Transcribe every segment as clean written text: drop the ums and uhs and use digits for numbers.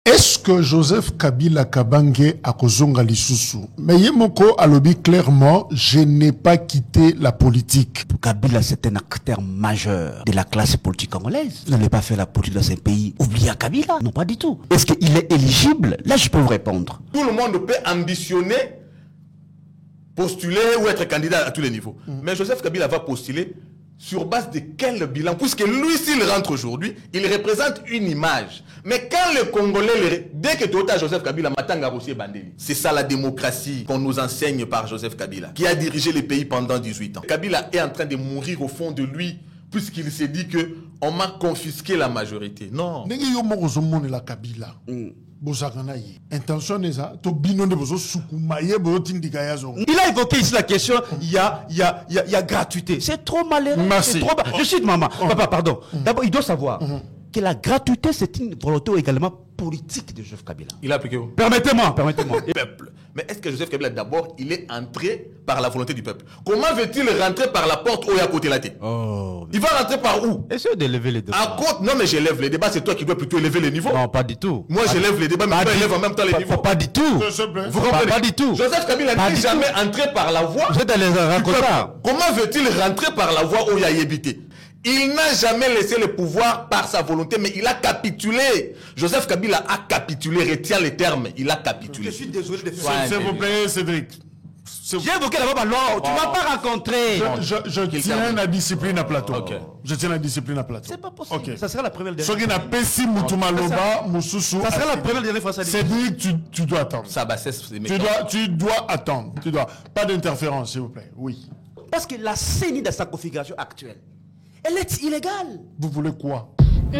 Est-ce que Joseph Kabila Kabange a kozonga lisusu? Mais Yemoko a lobby clairement, je n'ai pas quitté la politique. Kabila, c'est un acteur majeur de la classe politique congolaise. Vous n'allez pas faire la politique dans ce pays. Oubliez Kabila. Non, pas du tout. Est-ce qu'il est éligible? Là, je peux vous répondre. Tout le monde peut ambitionner, postuler ou être candidat à tous les niveaux. Mais Joseph Kabila va postuler sur base de quel bilan? Puisque lui, s'il rentre aujourd'hui, il représente une image. Mais quand les Congolais, dès que tu as Joseph Kabila, Matanga Rossier Bandeli, c'est ça la démocratie qu'on nous enseigne par Joseph Kabila, qui a dirigé le pays pendant 18 ans. Kabila est en train de mourir au fond de lui, puisqu'il s'est dit que on m'a confisqué la majorité. Non. Intention est ça. Il a évoqué ici la question, il y a gratuité. C'est trop malheureux. Merci. Trop je cite maman. Papa, pardon. D'abord, il doit savoir que la gratuité, c'est une volonté également politique de Joseph Kabila. Il a appliqué où? Permettez-moi. Peuple. Mais est-ce que Joseph Kabila, d'abord, il est entré par la volonté du peuple? Comment veut-il rentrer par la porte où il y a côté la tête? Il va rentrer par où? Essayez d'élever les débats. À côté, non mais j'élève les débats, c'est toi qui dois plutôt élever les niveaux. Non, pas du tout. Moi j'élève les débats, mais tu élèves en même temps les niveaux. Pas du tout. Vous comprenez? Pas du tout. Joseph Kabila n'est jamais entré par la voie. Vous êtes dans les racontards. Comment veut-il rentrer par la voie où il y a Yébité? Il n'a jamais laissé le pouvoir par sa volonté, mais il a capitulé. Joseph Kabila a capitulé, retient les termes, il a capitulé. Je suis désolé de faire. S'il vous plaît, Cédric. J'ai évoqué d'abord ma loi, tu ne m'as pas rencontré. Je tiens la discipline à plateau. Okay. Je tiens la discipline à plateau. C'est pas possible. Okay. Ça sera la première dernière fois. Ça sera la première dernière fois. Cédric, tu dois attendre. Ça, bah, tu dois attendre. Pas d'interférence, s'il vous plaît. Oui. Parce que la CENI dans sa configuration actuelle, elle est illégale. Vous voulez quoi?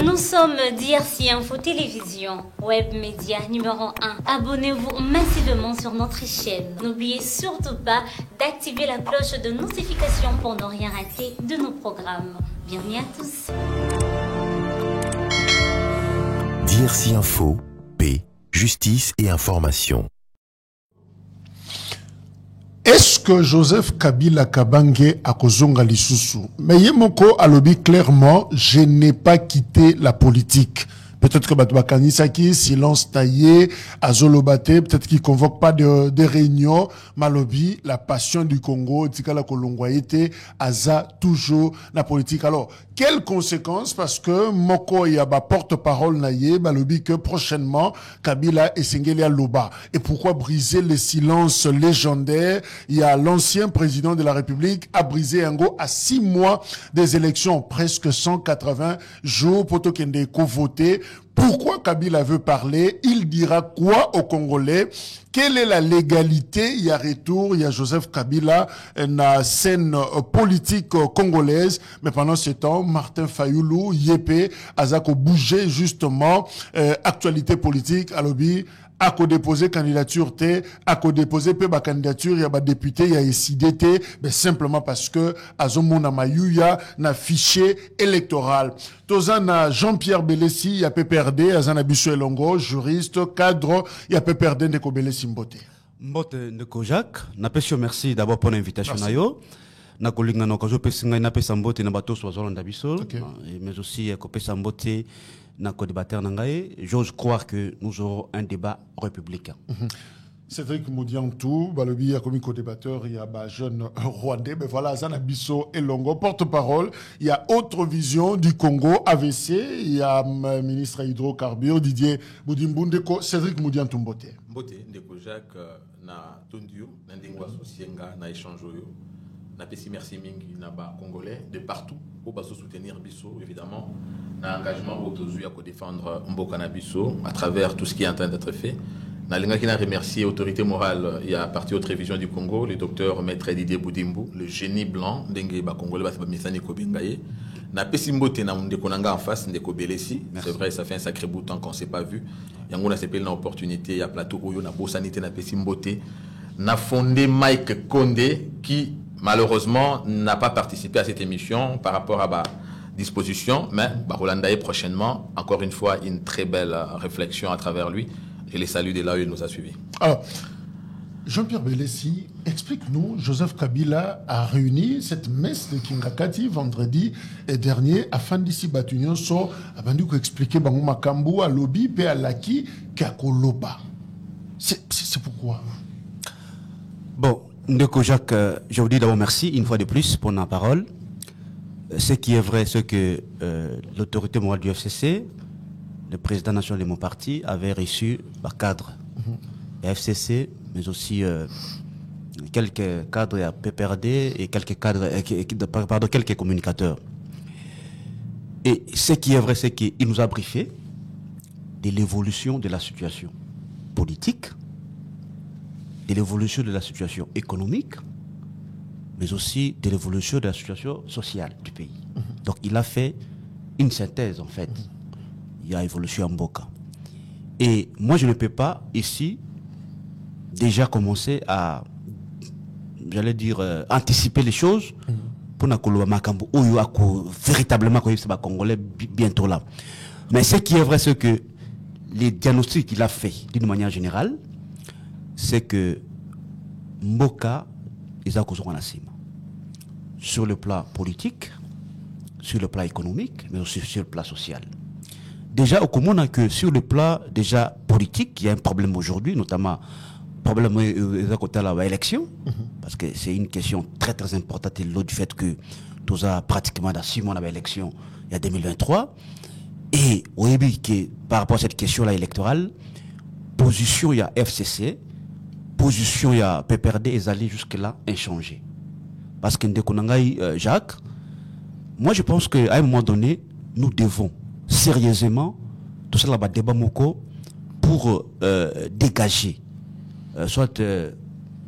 Nous sommes DRC Info Télévision, web média numéro 1. Abonnez-vous massivement sur notre chaîne. N'oubliez surtout pas d'activer la cloche de notification pour ne rien rater de nos programmes. Bienvenue à tous. DRC Info, paix, justice et information. Est-ce que Joseph Kabila Kabange a kozonga lisusu? Mais Yemoko a lobby clairement, je n'ai pas quitté la politique. Peut-être que Batouakani Saki, silence taillé, Azolobate, peut-être qu'il convoque pas de réunions. Malobi, la passion du Congo, Tikala Kolongwaïté, Aza, toujours la politique. Alors, quelles conséquences? Parce que Moko Yaba porte-parole naïe, Malobi que prochainement, Kabila et Sengelia Loba. Et pourquoi briser le silence légendaire? Il y a l'ancien président de la République a brisé un go à 6 mois des élections, presque 180 jours pour Tokende voter. Pourquoi Kabila veut parler? Il dira quoi aux Congolais? Quelle est la légalité? Il y a retour, il y a Joseph Kabila, la scène politique congolaise. Mais pendant ce temps, Martin Fayoulou, Yépé, Azako bouger justement, actualité politique, à lobby, à co-déposer candidature T, à co-déposer peu ba candidature, il y a ba député, il y a SIDT, mais simplement parce que Azomona Mayuya n'a fichier électoral. Tozana Jean-Pierre Belessi, il y a PPRD, Azana Bissou Elongo, juriste, cadre, il y a PPRD Ndeko Belessi Mbote. Mbote Ndeko Jacques, napesio merci d'abord pour l'invitation nayo. Nakolinga nokazo pesinga na pesa Mbote na bato so zolanda biso, mais aussi ko pesa Mbote. J'ose croire que nous aurons un débat républicain. Cédric Moudiantou, Balobi, il y a comme co-débatteur, il y a un jeune Rwandais, mais voilà, Zana Bisso et Longo, porte-parole. Il y a autre vision du Congo, AVC, il y a ministre à hydrocarbures, Didier Boudimbundeko, Cédric Moudiantou Mbote. Mbote, Ndeko Jacques, na Tondio, na Ndengwa Sosienga, na Échangeoyo. Na pesi merci mingi na ba congolais de partout pour baso soutenir biso évidemment na engagement autozu à défendre Mboka na biso à travers tout ce qui est en train d'être fait. Na linga qui na remercier autorité morale il y a parti autre révision du Congo le docteur maître Didier Boudimbu le génie blanc ndenge ba congolais ba misani ko bengaye na pesi Mbote na ndeko nanga en face ndeko Belessi. C'est vrai ça fait un sacré bout de temps qu'on s'est pas vu yango na sepel na opportunité ya plateau oyo na bosanité na pesi Mbote na fondé Mike Condé qui malheureusement n'a pas participé à cette émission par rapport à ma disposition, mais Rolandaye prochainement, encore une fois, une très belle réflexion à travers lui. Je les salue de là où il nous a suivis. Alors, Jean-Pierre Belessi, explique-nous, Joseph Kabila a réuni cette messe de Kingakati vendredi dernier afin d'ici Batunion so, avant de expliquer Bango Makambu à Lobby et à Laki, Kakoloba. C'est pourquoi? Bon, Ndeko Jacques, je vous dis d'abord merci une fois de plus pour la parole. Ce qui est vrai, c'est que l'autorité morale du FCC, le président national de mon parti, avait reçu par cadre FCC, mais aussi quelques cadres à PPRD et quelques cadres, quelques communicateurs. Et ce qui est vrai, c'est qu'il nous a briefé de l'évolution de la situation politique, de l'évolution de la situation économique, mais aussi de l'évolution de la situation sociale du pays. Donc il a fait une synthèse en fait. Il y a évolution en Mboka. Et moi je ne peux pas ici déjà commencer à, j'allais dire, anticiper les choses pour que Makambo véritablement les Congolais bientôt là. Mais ce qui est vrai, c'est que les diagnostics qu'il a fait d'une manière générale, c'est que Mboka ils ont causé sur le plan politique, sur le plan économique, mais aussi sur le plan social. Déjà, au commun, que sur le plan déjà politique, il y a un problème aujourd'hui, notamment problème de l'élection, parce que c'est une question très très importante du fait que nous avons pratiquement dans 6 mois d'élection, il y a 2023, et oui, que par rapport à cette question-là électorale, position il y a FCC, position il y a PPRD, ils allaient jusque-là inchangés. Parce que Jacques, moi je pense qu'à un moment donné, nous devons sérieusement, tout ça là-bas, débat moko, pour dégager, soit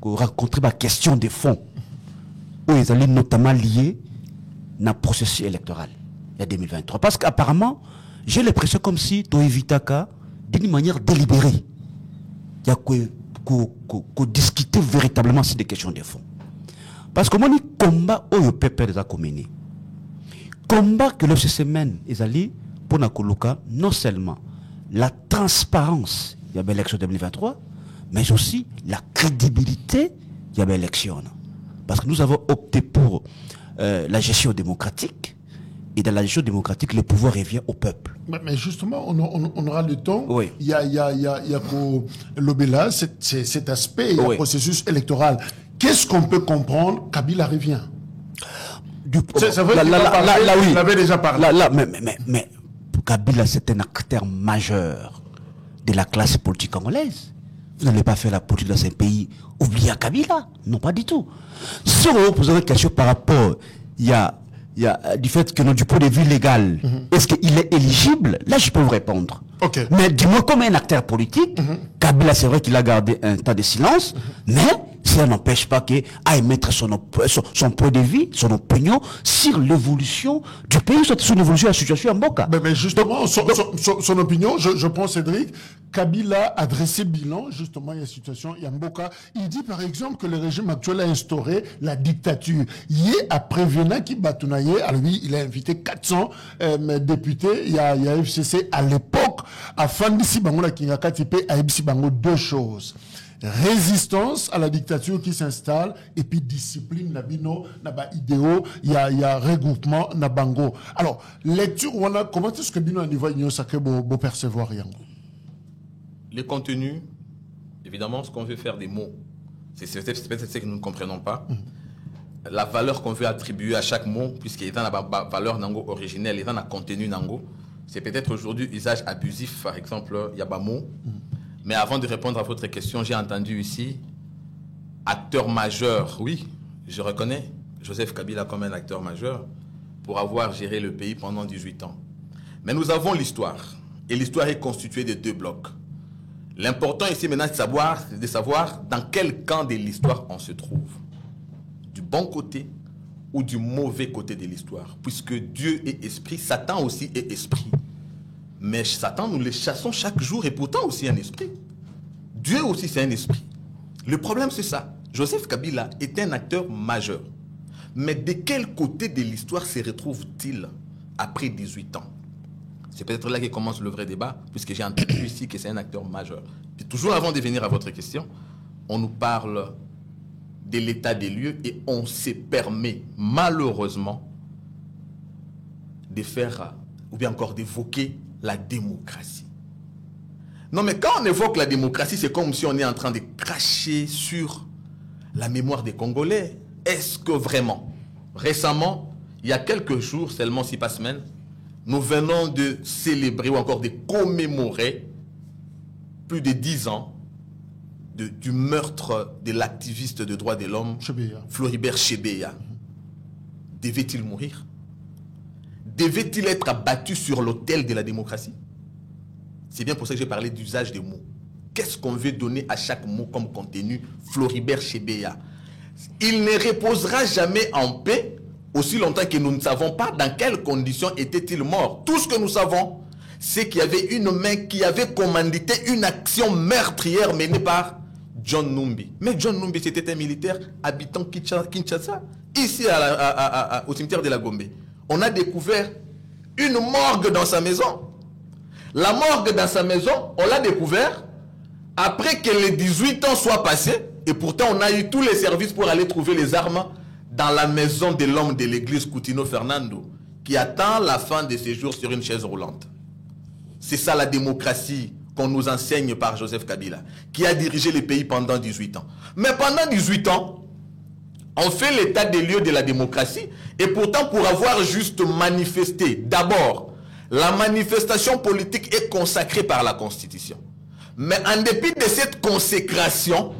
rencontrer la question des fonds, où ils allaient notamment liés dans le processus électoral, il y a 2023. Parce qu'apparemment, j'ai l'impression comme si tu évitais d'une manière délibérée, il y a qu'on discuter véritablement sur des questions de fonds. Parce que moi, le combat où le peuple les a communé, combat que le semaine ils allaient pour Nakoluka, non seulement la transparence, il y avait l'élection 2023, mais aussi la crédibilité, il y avait l'élection. Parce que nous avons opté pour la gestion démocratique. Et dans la gestion démocratique, le pouvoir revient au peuple. Mais justement, on aura le temps. Oui. Il y a pour l'Obéla, cet aspect, il y a le processus électoral. Qu'est-ce qu'on peut comprendre? Kabila revient. C'est vrai qu'il oui. avait déjà parlé. Mais Kabila, c'est un acteur majeur de la classe politique congolaise. Vous n'allez pas faire la politique dans ce pays, oublier Kabila. Non, pas du tout. Si on vous pose une question par rapport, il y a du fait que du point de vue légal, est-ce qu'il est éligible? Là, je peux vous répondre. Okay. Mais dis-moi, comme un acteur politique, Kabila, c'est vrai qu'il a gardé un temps de silence, mais ça n'empêche pas qu'il aille mettre son point de vue, son opinion sur l'évolution du pays, sur l'évolution de la situation en Mboka. Mais justement, son opinion, je prends Cédric, Kabila a dressé bilan, justement, il y a une situation, il y a Mboka. Il dit par exemple que le régime actuel a instauré la dictature. Il est à prévenir qui Batounaye, à lui, il a invité 400 députés, il y a FCC à l'époque, afin d'ici Bango la Kingaka Tipé, à Ibsi Bango, 2 choses. Résistance à la dictature qui s'installe et puis discipline nabino naba idéo il y a regroupement nabango. Alors lecture comment est-ce que bino niveau union sacré beau percevoir yango? Les contenus, évidemment, ce qu'on veut faire des mots, c'est peut-être ce que nous ne comprenons pas. La valeur qu'on veut attribuer à chaque mot, puisqu'il est dans la valeur nango originelle, il est dans le contenu nango, c'est peut-être aujourd'hui usage abusif, par exemple, il y a pas mot. Mais avant de répondre à votre question, j'ai entendu ici acteur majeur. Oui, je reconnais Joseph Kabila comme un acteur majeur pour avoir géré le pays pendant 18 ans. Mais nous avons l'histoire. Et l'histoire est constituée de 2 blocs. L'important ici maintenant, c'est de savoir dans quel camp de l'histoire on se trouve. Du bon côté ou du mauvais côté de l'histoire. Puisque Dieu est esprit, Satan aussi est esprit. Mais Satan, nous le chassons chaque jour et pourtant aussi un esprit. Dieu aussi, c'est un esprit. Le problème, c'est ça. Joseph Kabila est un acteur majeur. Mais de quel côté de l'histoire se retrouve-t-il après 18 ans? C'est peut-être là que commence le vrai débat, puisque j'ai entendu ici que c'est un acteur majeur. Et toujours avant de venir à votre question, on nous parle de l'état des lieux et on se permet malheureusement de faire, ou bien encore d'évoquer la démocratie. Non, mais quand on évoque la démocratie, c'est comme si on est en train de cracher sur la mémoire des Congolais. Est-ce que vraiment, récemment, il y a quelques jours, seulement 6 pas semaines, nous venons de célébrer ou encore de commémorer plus de 10 ans du meurtre de l'activiste de droits de l'homme, Floribert Chebeya. Devait-il mourir? Devait-il être abattu sur l'autel de la démocratie? C'est bien pour ça que j'ai parlé d'usage des mots. Qu'est-ce qu'on veut donner à chaque mot comme contenu? Floribert Chebeya. Il ne reposera jamais en paix aussi longtemps que nous ne savons pas dans quelles conditions était-il mort. Tout ce que nous savons, c'est qu'il y avait une main qui avait commandité une action meurtrière menée par John Numbi. Mais John Numbi, c'était un militaire habitant Kinshasa, ici au cimetière de la Gombe. On a découvert une morgue dans sa maison. La morgue dans sa maison, on l'a découvert après que les 18 ans soient passés. Et pourtant, on a eu tous les services pour aller trouver les armes dans la maison de l'homme de l'église, Coutinho Fernando, qui attend la fin de ses jours sur une chaise roulante. C'est ça la démocratie qu'on nous enseigne par Joseph Kabila, qui a dirigé le pays pendant 18 ans. Mais pendant 18 ans, on fait l'état des lieux de la démocratie, et pourtant pour avoir juste manifesté, d'abord, la manifestation politique est consacrée par la Constitution. Mais en dépit de cette consécration,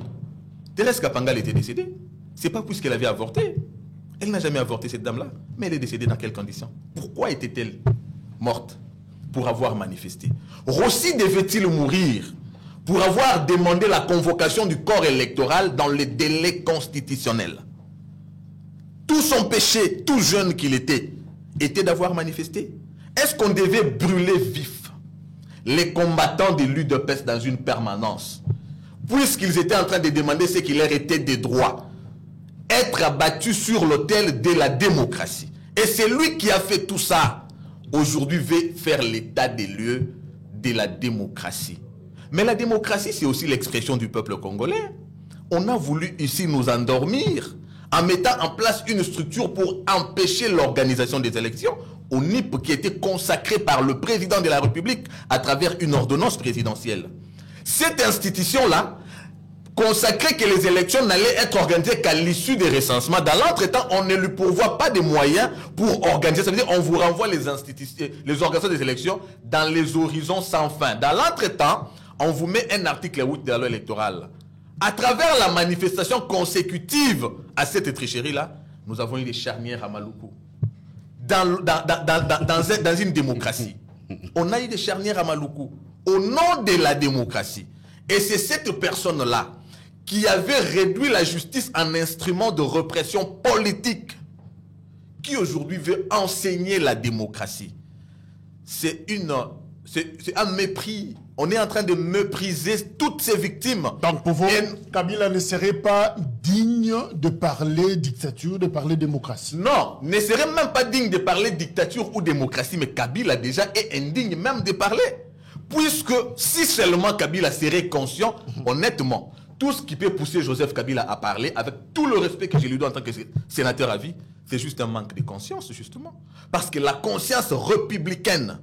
Thérèse Kapangal était décédée. Ce n'est pas puisqu'elle avait avorté. Elle n'a jamais avorté, cette dame-là. Mais elle est décédée dans quelles conditions? Pourquoi était-elle morte? Pour avoir manifesté. Rossi devait-il mourir pour avoir demandé la convocation du corps électoral dans les délais constitutionnels? Tout son péché, tout jeune qu'il était d'avoir manifesté. Est-ce qu'on devait brûler vif les combattants de l'UDPS dans une permanence, puisqu'ils étaient en train de demander ce qui leur était des droits, être abattus sur l'autel de la démocratie? Et c'est lui qui a fait tout ça. Aujourd'hui, veut faire l'état des lieux de la démocratie. Mais la démocratie, c'est aussi l'expression du peuple congolais. On a voulu ici nous endormir en mettant en place une structure pour empêcher l'organisation des élections, au NIP qui était consacré par le président de la République à travers une ordonnance présidentielle. Cette institution-là consacrait que les élections n'allaient être organisées qu'à l'issue des recensements. Dans l'entretemps, on ne lui pourvoit pas de moyens pour organiser. Ça veut dire qu'on vous renvoie les organisations des élections dans les horizons sans fin. Dans l'entretemps, on vous met un article 8 de la loi électorale. À travers la manifestation consécutive à cette tricherie-là, nous avons eu des charnières à Maluku. Dans une démocratie, on a eu des charnières à Maluku au nom de la démocratie. Et c'est cette personne-là qui avait réduit la justice en instrument de répression politique, qui aujourd'hui veut enseigner la démocratie. C'est un mépris. On est en train de mépriser toutes ces victimes. Donc pour vous, Kabila ne serait pas digne de parler dictature, de parler démocratie? Non, ne serait même pas digne de parler dictature ou démocratie, mais Kabila déjà est indigne même de parler. Puisque si seulement Kabila serait conscient, honnêtement, tout ce qui peut pousser Joseph Kabila à parler, avec tout le respect que je lui dois en tant que sénateur à vie, c'est juste un manque de conscience, justement. Parce que la conscience républicaine,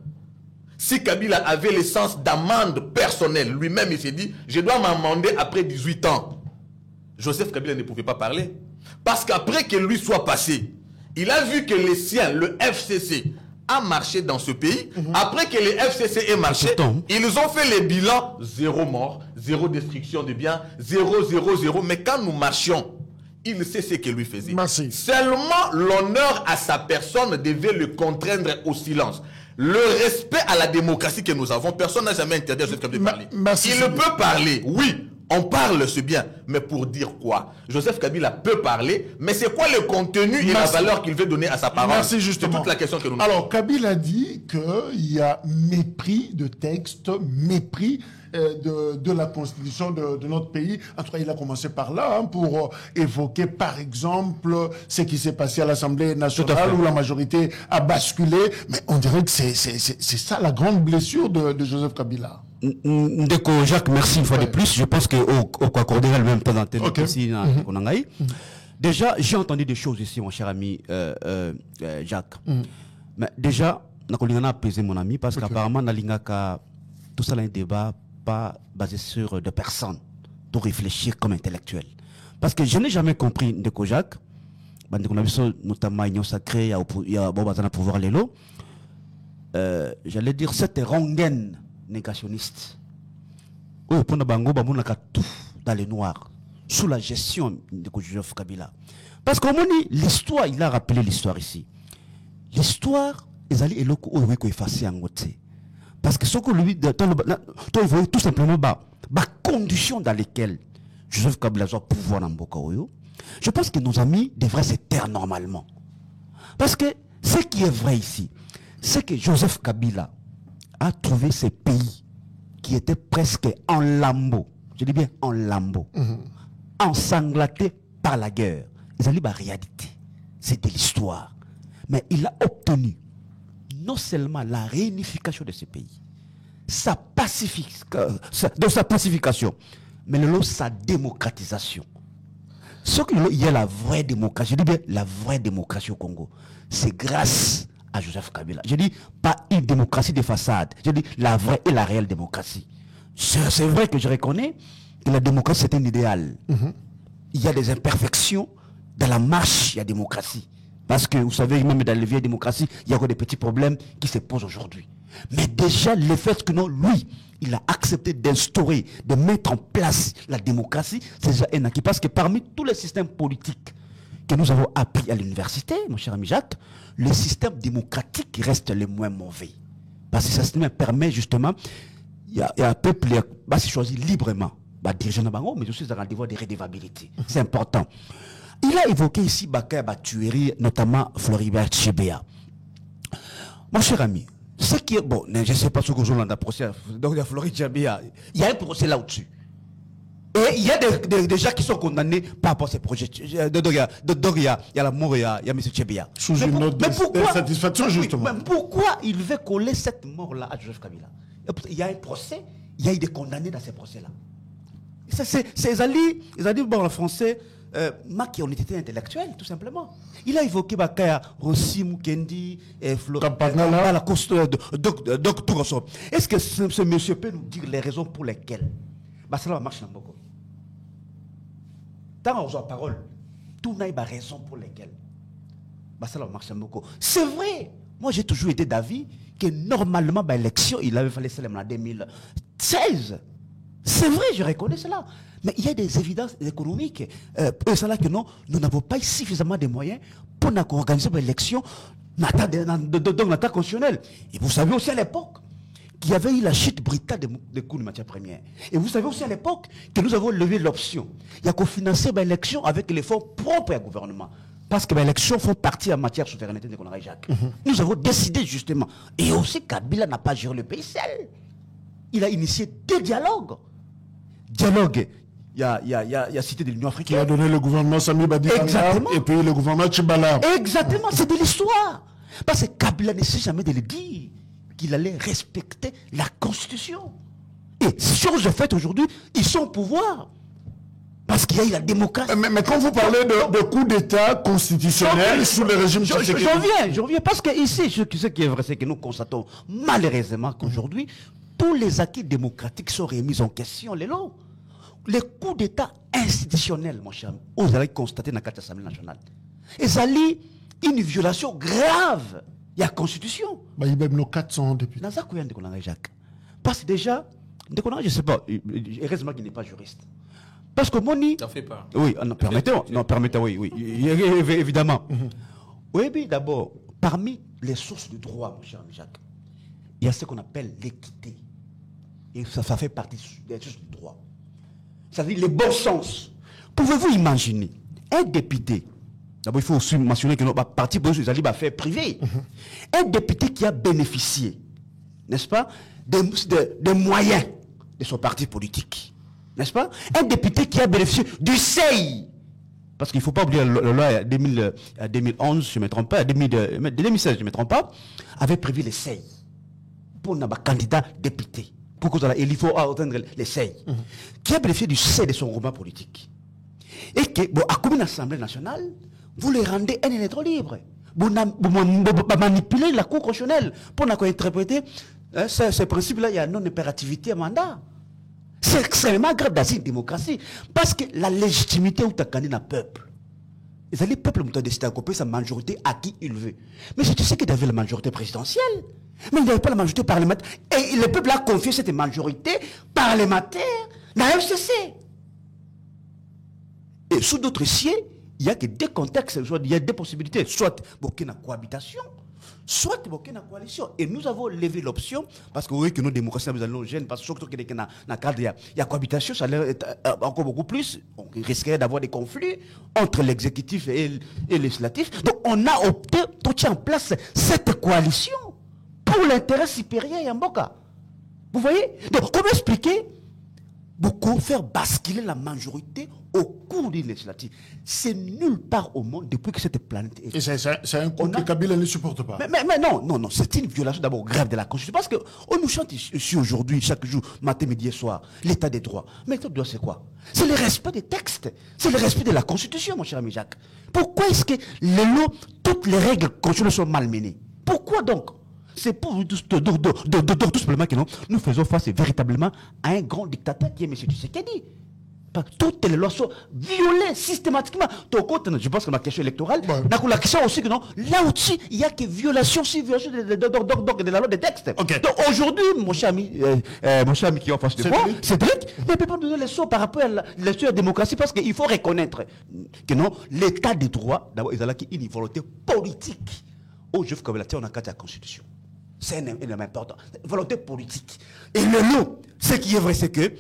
si Kabila avait le sens d'amende personnelle, lui-même il s'est dit, je dois m'amender après 18 ans. Joseph Kabila ne pouvait pas parler. Parce qu'après que lui soit passé, il a vu que les siens, le FCC, a marché dans ce pays. Après que les FCC aient marché, ils ont fait les bilans, 0 mort, 0 destruction de biens, 0, 0, 0. Mais quand nous marchions, il sait ce que lui faisait. Merci. Seulement l'honneur à sa personne devait le contraindre au silence. Le respect à la démocratie que nous avons, personne n'a jamais interdit à Joseph Kabila de parler. Il peut parler, oui. On parle, c'est bien, mais pour dire quoi? Joseph Kabila peut parler, mais c'est quoi le contenu et la valeur qu'il veut donner à sa parole? Merci, justement. C'est toute la question que nous Alors, Kabila dit qu'il y a mépris de texte, mépris de la constitution de notre pays. En tout cas, il a commencé par là, pour évoquer, par exemple, ce qui s'est passé à l'Assemblée nationale où la majorité a basculé. Mais on dirait que c'est ça la grande blessure de Joseph Kabila. Ndeko Jacques, merci une fois de plus. Je pense qu'on accordera le même temps d'antenne ici. Déjà, j'ai entendu des choses ici, mon cher ami Jacques. Mais déjà, on a apaisé mon ami parce qu'apparemment, tout ça, là, un débat pas basé sur des personnes pour réfléchir comme intellectuels. Parce que je n'ai jamais compris de Kojak, notamment Union Sacrée, il y a Bobazana Pouvoir Lelo, j'allais dire cette rengaine négationniste. Oh, pour Nabango, tout dans les noirs, sous la gestion de Joseph Kabila. Parce qu'au moins, l'histoire, il a rappelé l'histoire ici. L'histoire, ils allaient effacer en côté. Parce que ce que lui, il voyait tout simplement les conditions dans lesquelles Joseph Kabila doit pouvoir dans Bokaoyo. Je pense que nos amis devraient se taire normalement. Parce que ce qui est vrai ici, c'est que Joseph Kabila a trouvé ces pays qui étaient presque en lambeaux. Je dis bien en lambeaux. Ensanglantés par la guerre. Ils allaient la réalité. C'était l'histoire. Mais il a obtenu non seulement la réunification de ces pays, sa pacification, mais sa démocratisation. Ce qu'il y a la vraie démocratie, je dis bien la vraie démocratie au Congo, c'est grâce à Joseph Kabila. Je dis pas une démocratie de façade, je dis la vraie et la réelle démocratie. C'est vrai que je reconnais que la démocratie c'est un idéal. Il y a des imperfections dans la marche, il y a démocratie. Parce que vous savez, même dans les vieilles démocraties, il y a encore des petits problèmes qui se posent aujourd'hui. Mais déjà, le fait que non, lui, il a accepté d'instaurer, de mettre en place la démocratie, c'est déjà un acquis. Parce que parmi tous les systèmes politiques que nous avons appris à l'université, mon cher ami Jacques, le système démocratique reste le moins mauvais. Parce que ce système permet justement, il y a un peuple qui se choisit librement, diriger mais aussi dans un devoir de redevabilité. C'est important. Il a évoqué ici Bakaya Batueri, notamment Floribert Chebeya. Mon cher ami, ce qui est bon, je ne sais pas ce que vous avez dans le procès, donc il y a Floribert Chebeya, il y a un procès là-dessus. Et il y a des gens qui sont condamnés par rapport à ces projets. Donc il y a la mort, il y a M. Chebeya. Sous une note de satisfaction, justement. Mais pourquoi il veut coller cette mort-là à Joseph Kabila? Il y a un procès, il y a eu des condamnés dans ces procès-là. Ils ont dit, bon, en français, qui ont été intellectuels, tout simplement. Il a évoqué Bakaya, Rossi, Mukendi, Floribert, Docteur. Est-ce que ce monsieur peut nous dire les raisons pour lesquelles cela marche dans beaucoup? Tant on a parole, tout n'a pas raison pour lesquelles cela marche dans beaucoup. C'est vrai. Moi, j'ai toujours été d'avis que normalement, l'élection, il avait fallu célébrer en 2016. C'est vrai, je reconnais cela. Mais il y a des évidences économiques. C'est là que non, nous n'avons pas suffisamment de moyens pour organiser l'élection dans l'attaque constitutionnelle. Et vous savez aussi à l'époque qu'il y avait eu la chute brutale des coûts de matières premières. Et vous savez aussi à l'époque que nous avons levé l'option. Il y a qu'on financer l'élection avec les fonds propres au gouvernement. Parce que l'élection font partie en matière de souveraineté de Conrad Jacques. Nous avons décidé justement. Et aussi Kabila n'a pas géré le pays seul. Il a initié des dialogues. Dialogue. Il y a cité de l'Union africaine. Qui a donné le gouvernement Sami Badikanga et puis le gouvernement Tchibala. Exactement, c'est de l'histoire. Parce que Kabila ne sait jamais de le dire qu'il allait respecter la Constitution. Et chose de fait aujourd'hui, ils sont au pouvoir. Parce qu'il y a eu la démocratie. Mais quand vous parlez de coup d'État constitutionnel sous le régime Tshisekedi. J'en viens. Parce que ici, ce qui est vrai, c'est que nous constatons malheureusement qu'aujourd'hui, tous les acquis démocratiques sont remis en question. Les coups d'État institutionnels, mon cher, vous allez constater dans l'Assemblée nationale. Et ça lie une violation grave de la Constitution. Il y a même 400 députés. Dans ça, Jacques. Parce que déjà, je ne sais pas, heureusement qu'il n'est pas juriste. Parce que Moni. Ça fait pas. Oui, permettez, oui, évidemment. Oui, d'abord, parmi les sources du droit, mon cher Jacques, il y a ce qu'on appelle l'équité. Et ça fait partie des sources du droit. C'est-à-dire le bon sens. Pouvez-vous imaginer un député, d'abord il faut aussi mentionner que notre parti politique est affaires privées, un député qui a bénéficié, n'est-ce pas, des moyens de son parti politique, n'est-ce pas, un député qui a bénéficié du CEI, parce qu'il ne faut pas oublier la loi 2011, je ne me trompe pas, 2016, je ne me trompe pas, avait prévu le CEI pour un candidat député. Il faut atteindre les CEI, qui a bénéficié du CEI de son roman politique. Et que, à comme une Assemblée nationale, vous les rendez un électron libre. Vous manipulez la Cour constitutionnelle pour interpréter ce principe-là, il y a non-impérativité à mandat. C'est extrêmement grave dans une démocratie. Parce que la légitimité où tu as gagné le peuple. Et le peuple a décidé d'accompagner sa majorité à qui il veut. Mais tu sais qu'il avait la majorité présidentielle. Mais il n'avait pas la majorité parlementaire. Et le peuple a confié cette majorité parlementaire dans la FCC. Et sous d'autres sièges, il n'y a que deux contextes, il y a deux possibilités. Soit il y a une cohabitation, soit il y a une coalition. Et nous avons levé l'option, parce que vous voyez que nos démocraties, nous allons gêner, parce que surtout qu'il y a un cadre, il y a cohabitation, ça allait être encore beaucoup plus. On risquerait d'avoir des conflits entre l'exécutif et le législatif. Donc on a opté pour mettre en place cette coalition pour l'intérêt supérieur Yamboka. Vous voyez? Donc comment expliquer beaucoup faire basculer la majorité au cours des législatives? C'est nulle part au monde depuis que cette planète est. Et c'est un coup que Kabila ne supporte pas. Mais non, c'est une violation d'abord grave de la Constitution. Parce qu'on nous chante ici aujourd'hui, chaque jour, matin, midi et soir, l'état des droits. Mais l'état des droits, c'est quoi? C'est le respect des textes. C'est le respect de la Constitution, mon cher ami Jacques. Pourquoi est-ce que toutes les règles constitutionnelles sont malmenées? Pourquoi donc? C'est pour tout simplement que nous faisons face véritablement à un grand dictateur qui est M. Tshisekedi. Toutes les lois sont violées systématiquement. Je pense que ma question électorale, la question aussi que non, là aussi, il n'y a que violation sur violation de la loi des textes. Okay. Donc aujourd'hui, mon cher ami qui est en face de moi, Cédric, ne peut pas nous donner les leçons par rapport à la démocratie parce qu'il faut reconnaître que non, l'état des droits, d'abord, il y a une volonté politique. Au jeu comme la terre, on a qu'à la Constitution. C'est un élément important. Volonté politique. Et le lot, ce qui est vrai, c'est que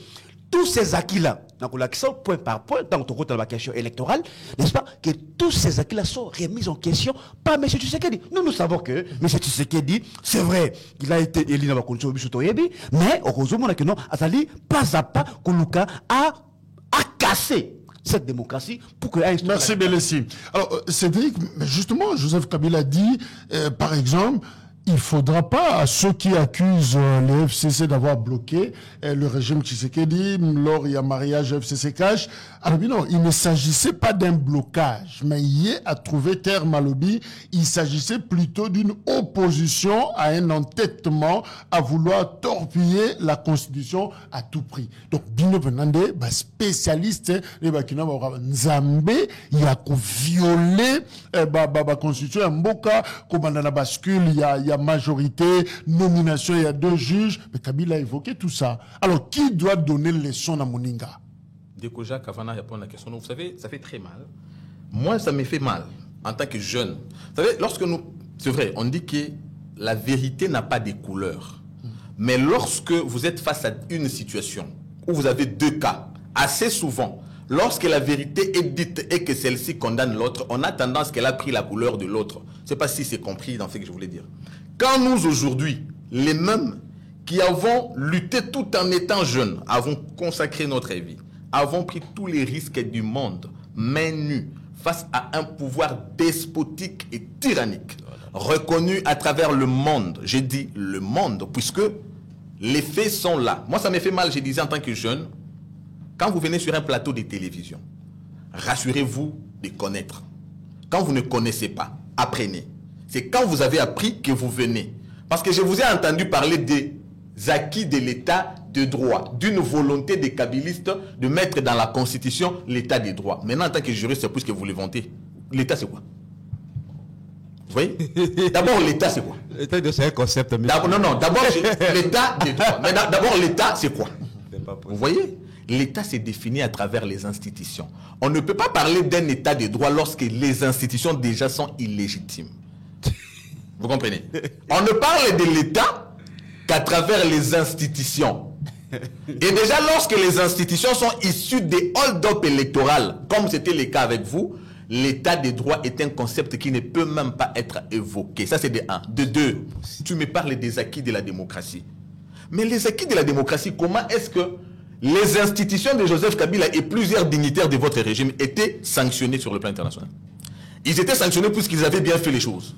tous ces acquis-là, donc la question point par point, dans la question électorale, n'est-ce pas, que tous ces acquis-là sont remis en question par M. Tshisekedi. Nous savons que M. Tshisekedi, c'est vrai, il a été élu dans la condition de Bishutoyebi, mais heureusement que non, Azali, pas à pas, Koluka a cassé cette démocratie pour que... Merci Belessi. Alors, Cédric, justement, Joseph Kabila dit, par exemple, il ne faudra pas à ceux qui accusent les FCC d'avoir bloqué le régime Tshisekedi lors il y a mariage FCC cash. Alors non, il ne s'agissait pas d'un blocage, mais hier a trouvé terme à lobby, il s'agissait plutôt d'une opposition à un entêtement à vouloir torpiller la Constitution à tout prix. Donc Bino Venande, spécialiste, Nzambe, il a violé la Constitution, Mboka, comme on a bascule, il y a majorité, nomination, il y a 2 juges, mais Kabila a évoqué tout ça. Alors, qui doit donner les leçons à Moninga? Deko Jacques, avant de répondre à la question, vous savez, ça fait très mal. Moi, ça me fait mal en tant que jeune. Vous savez, lorsque nous... C'est vrai, on dit que la vérité n'a pas de couleurs. Mais lorsque vous êtes face à une situation où vous avez 2 cas, assez souvent, lorsque la vérité est dite et que celle-ci condamne l'autre, on a tendance qu'elle a pris la couleur de l'autre. Je ne sais pas si c'est compris dans ce que je voulais dire. Quand nous, aujourd'hui, les mêmes qui avons lutté tout en étant jeunes, avons consacré notre vie, avons pris tous les risques du monde, main nue, face à un pouvoir despotique et tyrannique, reconnu à travers le monde, j'ai dit le monde, puisque les faits sont là. Moi, ça me fait mal, je disais en tant que jeune, quand vous venez sur un plateau de télévision, rassurez-vous de connaître. Quand vous ne connaissez pas, apprenez. C'est quand vous avez appris que vous venez. Parce que je vous ai entendu parler des acquis de l'état de droit, d'une volonté des kabylistes de mettre dans la Constitution l'état des droits. Maintenant, en tant que juriste, c'est plus que vous le vantez. L'état, c'est quoi? Vous voyez? D'abord, l'état, c'est quoi? L'état, c'est un concept. Non, d'abord, l'état des droits. Mais d'abord, l'état, c'est quoi? Vous voyez? L'État s'est défini à travers les institutions. On ne peut pas parler d'un État de droit lorsque les institutions déjà sont illégitimes. Vous comprenez? On ne parle de l'État qu'à travers les institutions. Et déjà, lorsque les institutions sont issues des hold-up électorales, comme c'était le cas avec vous, l'État de droit est un concept qui ne peut même pas être évoqué. Ça, c'est de 1. De 2, tu me parles des acquis de la démocratie. Mais les acquis de la démocratie, comment est-ce que les institutions de Joseph Kabila et plusieurs dignitaires de votre régime étaient sanctionnés sur le plan international? Ils étaient sanctionnés puisqu'ils avaient bien fait les choses.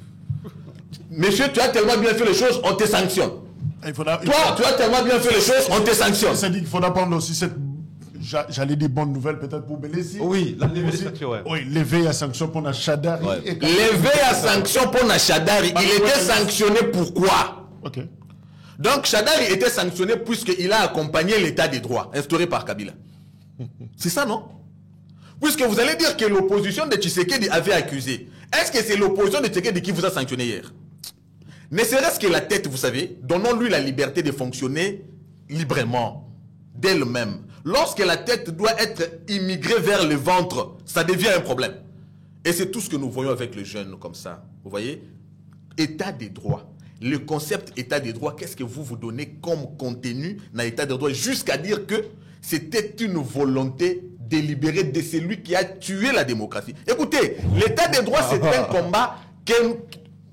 Monsieur, tu as tellement bien fait les choses, on te sanctionne. Tu as tellement bien fait les choses, on te sanctionne. Ça dit qu'il faudra prendre aussi cette, j'allais dire bonne nouvelle peut-être pour Belessi. Oui, la levée des sanctions, ouais. Oui, lever à sanction pour Nachadari. Ouais. Lever à sanction pour Nachadari, il était sanctionné pourquoi? Ok. Donc Shadari était sanctionné puisqu'il a accompagné l'état des droits instauré par Kabila. C'est ça, non? Puisque vous allez dire que l'opposition de Tshisekedi avait accusé. Est-ce que c'est l'opposition de Tshisekedi qui vous a sanctionné hier? Ne serait-ce que la tête, vous savez, donnons-lui la liberté de fonctionner librement, d'elle-même. Lorsque la tête doit être immigrée vers le ventre, ça devient un problème. Et c'est tout ce que nous voyons avec les jeunes comme ça. Vous voyez? État des droits. Le concept état des droits, qu'est-ce que vous donnez comme contenu dans l'état des droits jusqu'à dire que c'était une volonté délibérée de celui qui a tué la démocratie. Écoutez, l'état des droits, c'est un combat que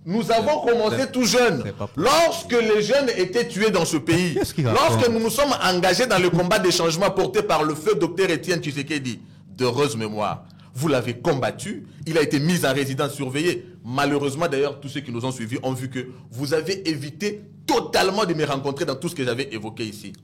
nous avons commencé tout jeune. Lorsque les jeunes étaient tués dans ce pays, lorsque nous nous sommes engagés dans le combat des changements porté par le feu Dr Étienne Tshisekedi, d'heureuse mémoire, vous l'avez combattu, il a été mis en résidence surveillée. Malheureusement, d'ailleurs, tous ceux qui nous ont suivis ont vu que vous avez évité totalement de me rencontrer dans tout ce que j'avais évoqué ici.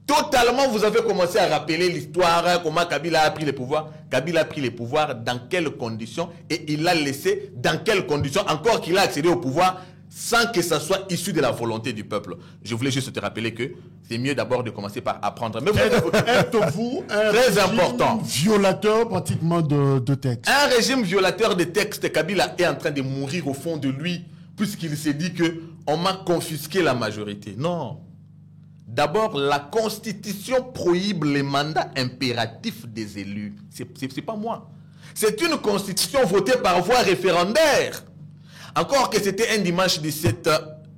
Totalement, vous avez commencé à rappeler l'histoire, comment Kabila a pris le pouvoir. Kabila a pris le pouvoir, dans quelles conditions, et il l'a laissé dans quelles conditions, encore qu'il a accédé au pouvoir sans que ça soit issu de la volonté du peuple. Je voulais juste te rappeler que c'est mieux d'abord de commencer par apprendre. Mais êtes-vous un très important violateur pratiquement de textes? Un régime violateur de textes. Kabila est en train de mourir au fond de lui, puisqu'il s'est dit qu'on m'a confisqué la majorité. Non. D'abord, la Constitution prohibe les mandats impératifs des élus. C'est pas moi. C'est une Constitution votée par voie référendaire. Encore que c'était un dimanche 17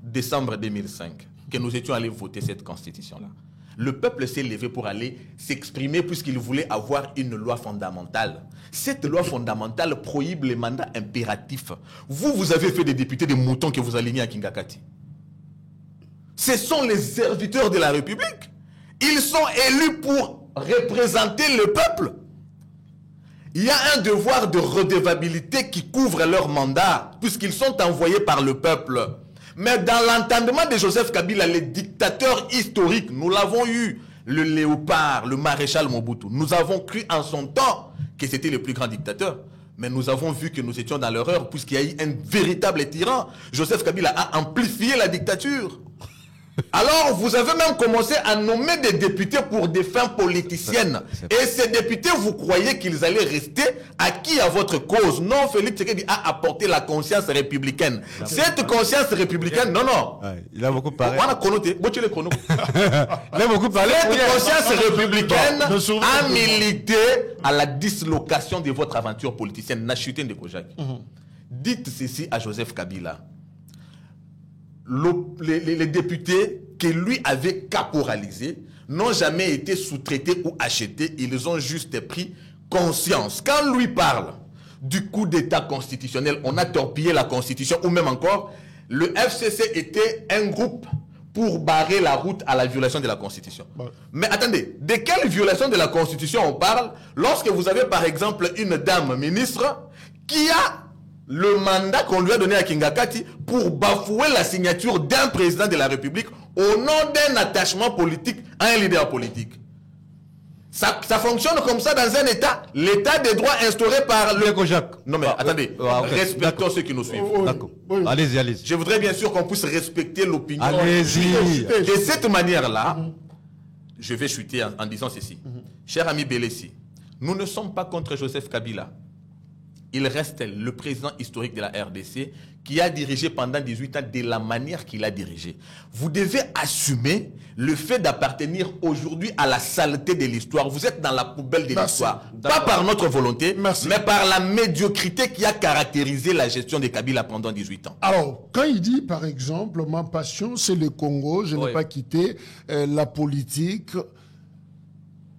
décembre 2005 que nous étions allés voter cette Constitution-là. Le peuple s'est levé pour aller s'exprimer puisqu'il voulait avoir une loi fondamentale. Cette loi fondamentale prohibe les mandats impératifs. Vous avez fait des députés des moutons que vous alignez à Kingakati. Ce sont les serviteurs de la République. Ils sont élus pour représenter le peuple. Il y a un devoir de redevabilité qui couvre leur mandat, puisqu'ils sont envoyés par le peuple. Mais dans l'entendement de Joseph Kabila, les dictateurs historiques, nous l'avons eu, le léopard, le maréchal Mobutu, nous avons cru en son temps que c'était le plus grand dictateur. Mais nous avons vu que nous étions dans l'erreur, puisqu'il y a eu un véritable tyran. Joseph Kabila a amplifié la dictature. Alors, vous avez même commencé à nommer des députés pour des fins politiciennes. Et ces députés, vous croyez qu'ils allaient rester acquis à votre cause? Non, Félix Tshisekedi a apporté la conscience républicaine. Cette conscience républicaine, non. Ouais, il a beaucoup parlé. On a connoté. Il a beaucoup parlé. Cette conscience républicaine a milité à la dislocation de votre aventure politicienne. Nachuté de Kojak. Dites ceci à Joseph Kabila. Les députés que lui avait caporalisés n'ont jamais été sous-traités ou achetés. Ils ont juste pris conscience. Quand lui parle du coup d'état constitutionnel, on a torpillé la constitution, ou même encore, le FCC était un groupe pour barrer la route à la violation de la constitution. Bon. Mais attendez, de quelle violation de la constitution on parle lorsque vous avez par exemple une dame ministre qui a le mandat qu'on lui a donné à Kingakati pour bafouer la signature d'un président de la République au nom d'un attachement politique à un leader politique. Ça fonctionne comme ça dans un État, l'État des droits instauré par le Kojak. Non mais attendez, respectons ceux qui nous suivent. D'accord. Allez-y. Je voudrais bien sûr qu'on puisse respecter l'opinion. Allez-y. De cette manière-là, je vais chuter en disant ceci. Cher ami Belessi, nous ne sommes pas contre Joseph Kabila. Il reste le président historique de la RDC qui a dirigé pendant 18 ans de la manière qu'il a dirigé. Vous devez assumer le fait d'appartenir aujourd'hui à la saleté de l'histoire. Vous êtes dans la poubelle de l'histoire. Pas par notre volonté, mais par la médiocrité qui a caractérisé la gestion de Kabila pendant 18 ans. Alors, quand il dit, par exemple, ma passion, c'est le Congo, je n'ai pas quitté la politique.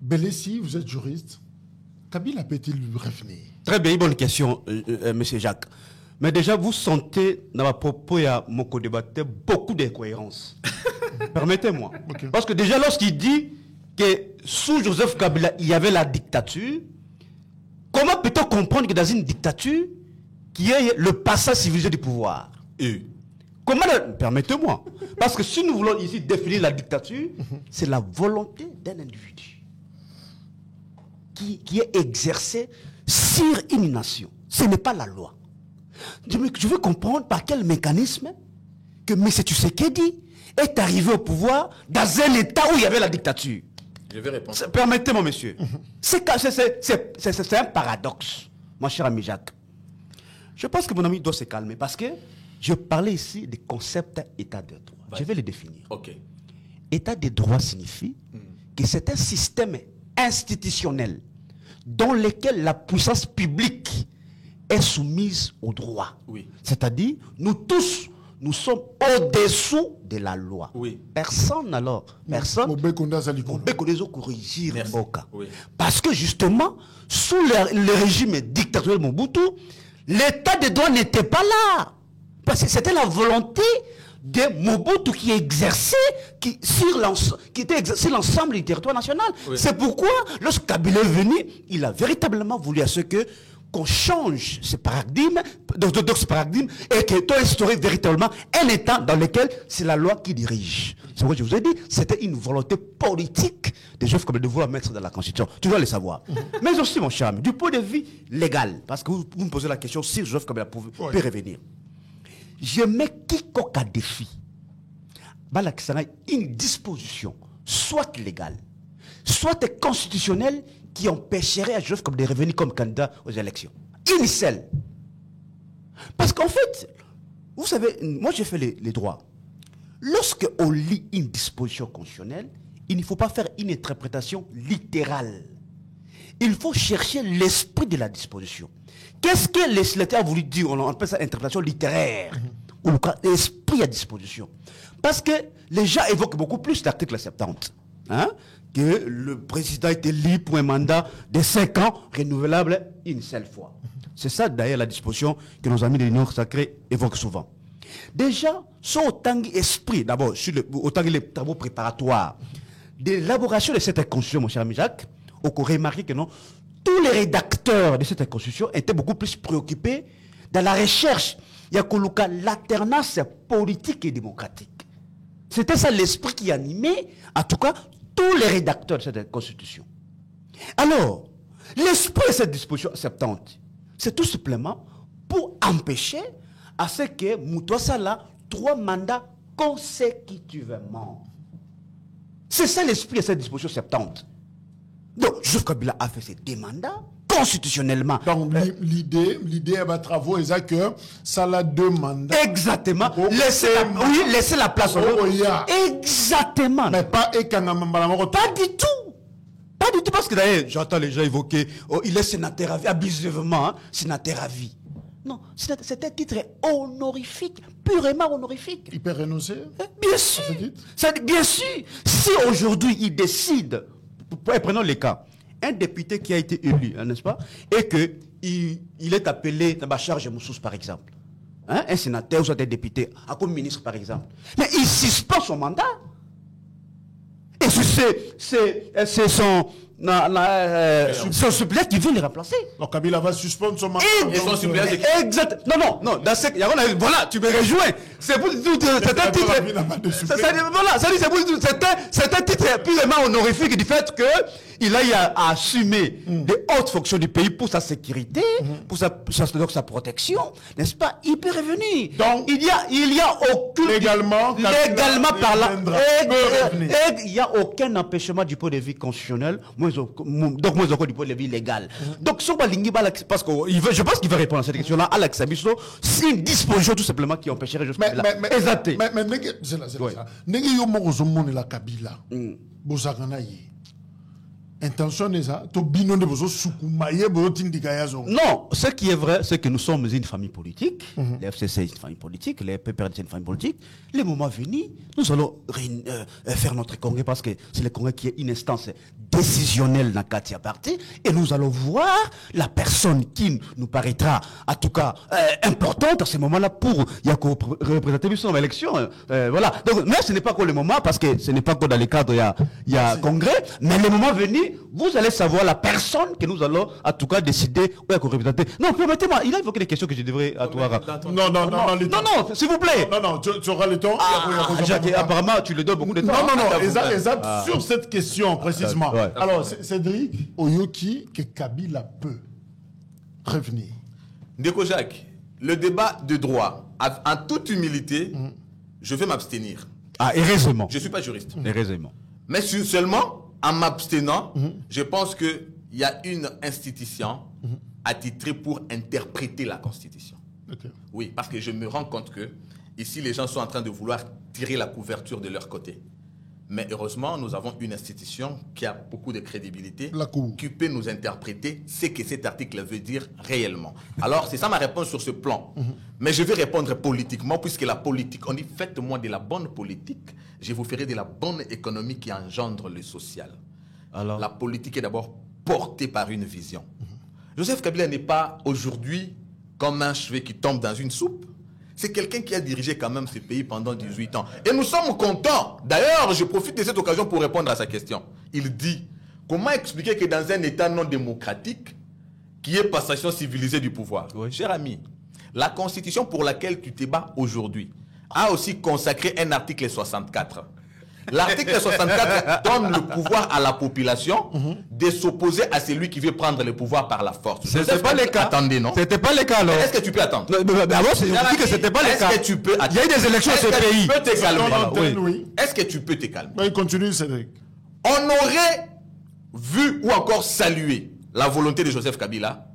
Belessi, vous êtes juriste. Kabila peut-il lui revenir? Très bien, bonne question, monsieur Jacques. Mais déjà, vous sentez dans ma propos, il y a mon co-débatteur, beaucoup d'incohérences. Permettez-moi. Okay. Parce que déjà, lorsqu'il dit que sous Joseph Kabila, il y avait la dictature, comment peut-on comprendre que dans une dictature, qu'il y ait le passage civilisé du pouvoir? Comment permettez-moi. Parce que si nous voulons ici définir la dictature, c'est la volonté d'un individu qui est exercée sur une nation. Ce n'est pas la loi. Je veux comprendre par quel mécanisme que M. Tshisekedi est arrivé au pouvoir dans un État où il y avait la dictature. Je vais répondre. Permettez-moi, monsieur. C'est un paradoxe, mon cher ami Jacques. Je pense que mon ami doit se calmer parce que je parlais ici des concepts état de droit. Je vais les définir. Ok. État de droit signifie que c'est un système institutionnel dans lequel la puissance publique est soumise au droit. Oui. C'est-à-dire, nous tous, nous sommes au-dessous de la loi. Oui. Personne alors, personne Au Bekonda Zaliko. corrigir Merci. Mboka. Oui. Parce que justement, sous le régime dictatorial de Mobutu, l'état de droit n'était pas là. Parce que c'était la volonté de Mobutu qui exerçait, qui était exercé l'ensemble du territoire national. Oui. C'est pourquoi, lorsque Kabila est venu, il a véritablement voulu à ce que qu'on change ce paradigme, ce paradigme, et qu'on instaure véritablement un État dans lequel c'est la loi qui dirige. C'est pourquoi je vous ai dit, c'était une volonté politique de Joseph Kabila de vouloir mettre dans la Constitution. Tu dois le savoir. Mais aussi, mon cher ami, du point de vue légal, parce que vous me posez la question si Joseph Kabila peut revenir. Je mets quiconque à défi. Une disposition, soit légale, soit constitutionnelle, qui empêcherait à Joseph Kabila de revenir comme candidat aux élections. Une seule. Parce qu'en fait, vous savez, moi j'ai fait les droits. Lorsque on lit une disposition constitutionnelle, il ne faut pas faire une interprétation littérale. Il faut chercher l'esprit de la disposition. Qu'est-ce que le législateur a voulu dire? On appelle ça interprétation littéraire. Ou l'esprit à disposition. Parce que les gens évoquent beaucoup plus l'article 70. Hein, que le président est élu pour un mandat de 5 ans, renouvelable une seule fois. C'est ça d'ailleurs la disposition que nos amis de l'Union sacrée évoquent souvent. Déjà, sur autant d'esprit, d'abord, autant les travaux préparatoires de l'élaboration de cette constitution, mon cher ami Jacques, on a remarqué que non, tous les rédacteurs de cette constitution étaient beaucoup plus préoccupés dans la recherche. Il y a l'alternance politique et démocratique. C'était ça l'esprit qui animait, en tout cas, tous les rédacteurs de cette constitution. Alors, l'esprit de cette disposition 70, c'est tout simplement pour empêcher à ce que Moutouassala 3 mandats consécutivement. C'est ça l'esprit de cette disposition 70. Donc, Joseph Kabila a fait ces 2 mandats constitutionnellement. Donc, l'idée va travaux, c'est que ça l'a 2 mandats. Exactement. Laissez la place. Exactement. Mais pas du tout. Pas du tout, parce que d'ailleurs, j'entends les gens évoquer, il est sénateur à vie, abusivement, hein, sénateur à vie. Non, c'est un titre honorifique, purement honorifique. Il peut renoncer? Bien sûr. Bien sûr. Si aujourd'hui il décide, prenons les cas, un député qui a été élu, n'est-ce pas, et qu'il est appelé dans la charge Moussous, par exemple, hein, un sénateur ou soit un député, comme ministre, par exemple, mais il suspend son mandat. Et c'est son suppléant qui veut le remplacer. Donc Kabila va suspendre son mandat. Et son suppléant, exact. Non. Voilà, tu me rejoins. C'est pour tout. C'est un titre. Voilà, c'est un titre purement honorifique du fait que il a à assumer des hautes fonctions du pays pour sa sécurité, pour sa protection, n'est-ce pas? Il peut revenir. Donc, il y a aucun légalement parlant, il n'y a aucun empêchement du point de vue constitutionnel, donc moi du point de vue légal. Donc, parce que je pense qu'il va répondre à cette question-là, Alex Abisso, c'est une disposition tout simplement qui empêcherait juste exacté. Mais c'est là. N'est-ce pas la Kabila? Intention est ça. Non, ce qui est vrai, c'est que nous sommes une famille politique. Les FCC est une famille politique, les PPRD c'est une famille politique. Les moments venus, nous allons faire notre congrès parce que c'est le congrès qui est une instance décisionnelle dans Katia Parti. Et nous allons voir la personne qui nous paraîtra, en tout cas, importante à ce moment-là pour représenter son élection. Voilà. Donc, mais ce n'est pas encore le moment parce que ce n'est pas encore dans le cadre, il y a congrès. Mais le moment venu, vous allez savoir la personne que nous allons, en tout cas, décider où est représenter. Non, permettez-moi, il a évoqué des questions que je devrais à toi. Non, s'il vous plaît. Non, tu auras le temps. Jacques, apparemment, tu le donnes beaucoup de temps. Non, exact. Sur cette question, précisément. Alors, Cédric Oyoki, que Kabila peut revenir. Ndeko Jacques, le débat de droit, en toute humilité, je vais m'abstenir. Ah, heureusement. Je ne suis pas juriste. Heureusement. Mais seulement en m'abstenant, je pense qu'il y a une institution attitrée pour interpréter la Constitution. Okay. Oui, parce que je me rends compte que ici, les gens sont en train de vouloir tirer la couverture de leur côté. Mais heureusement, nous avons une institution qui a beaucoup de crédibilité, La Cour, qui peut nous interpréter ce que cet article veut dire réellement. Alors, c'est ça ma réponse sur ce plan. Mais je vais répondre politiquement, puisque la politique, on dit faites-moi de la bonne politique, je vous ferai de la bonne économie qui engendre le social. Alors, La politique est d'abord portée par une vision. Joseph Kabila n'est pas aujourd'hui comme un cheveu qui tombe dans une soupe. C'est quelqu'un qui a dirigé quand même ce pays pendant 18 ans. Et nous sommes contents. D'ailleurs, je profite de cette occasion pour répondre à sa question. Il dit, comment expliquer que dans un État non démocratique, qui est passation civilisée du pouvoir, cher ami, la constitution pour laquelle tu te bats aujourd'hui a aussi consacré un article 64. L'article 64 donne le pouvoir à la population de s'opposer à celui qui veut prendre le pouvoir par la force. c'était pas le cas. Attendez, non? C'était pas le cas alors. Est-ce que tu peux attendre? D'abord, on dit que c'était pas le cas. Est-ce que tu peux attendre? Il y a eu des élections dans ce pays. Est-ce que tu peux te calmer? oui. Est-ce que tu peux te calmer? Oui, continue, Cédric. On aurait vu ou encore salué la volonté de Joseph Kabila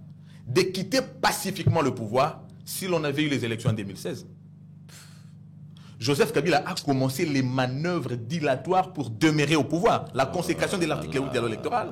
de quitter pacifiquement le pouvoir si l'on avait eu les élections en 2016. Joseph Kabila a commencé les manœuvres dilatoires pour demeurer au pouvoir. La consécration de l'article 8 de la loi électorale.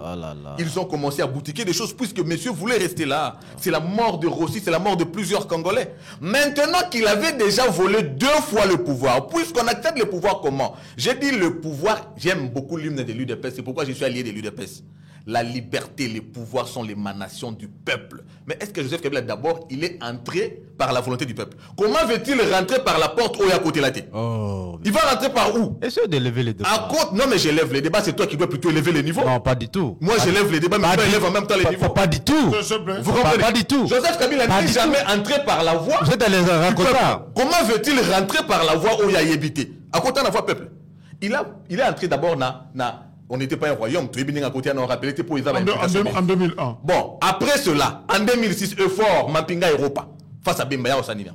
Ils ont commencé à boutiquer des choses puisque monsieur voulait rester là. C'est la mort de Rossi, c'est la mort de plusieurs Congolais. Maintenant qu'il avait déjà volé 2 fois le pouvoir, puisqu'on accède le pouvoir comment? J'ai dit le pouvoir, j'aime beaucoup l'hymne de l'UDPS, c'est pourquoi je suis allié de l'UDPS. La liberté, les pouvoirs sont l'émanation du peuple. Mais est-ce que Joseph Kabila, d'abord, il est entré par la volonté du peuple? Comment veut-il rentrer par la porte où il y a côté la tête? Il va rentrer par où? Essayez d'élever les débats. À côté, non mais j'élève les débats, c'est toi qui dois plutôt élever les niveaux. Non, pas du tout. Moi j'élève les débats, mais toi élève en même temps les niveaux. Pas du tout. Vous comprenez? Pas du tout. Joseph Kabila n'est jamais entré par la voie. Vous êtes dans les racontars. Comment veut-il rentrer par la voie où il y a Yébité? À côté de la voie peuple. Il est entré d'abord on n'était pas un royaume, tu es bien à côté, on rappelé pour les en 2001. Bon, après cela, en 2006, Effort, Mampinga Europa, face à Bembaya Osanina.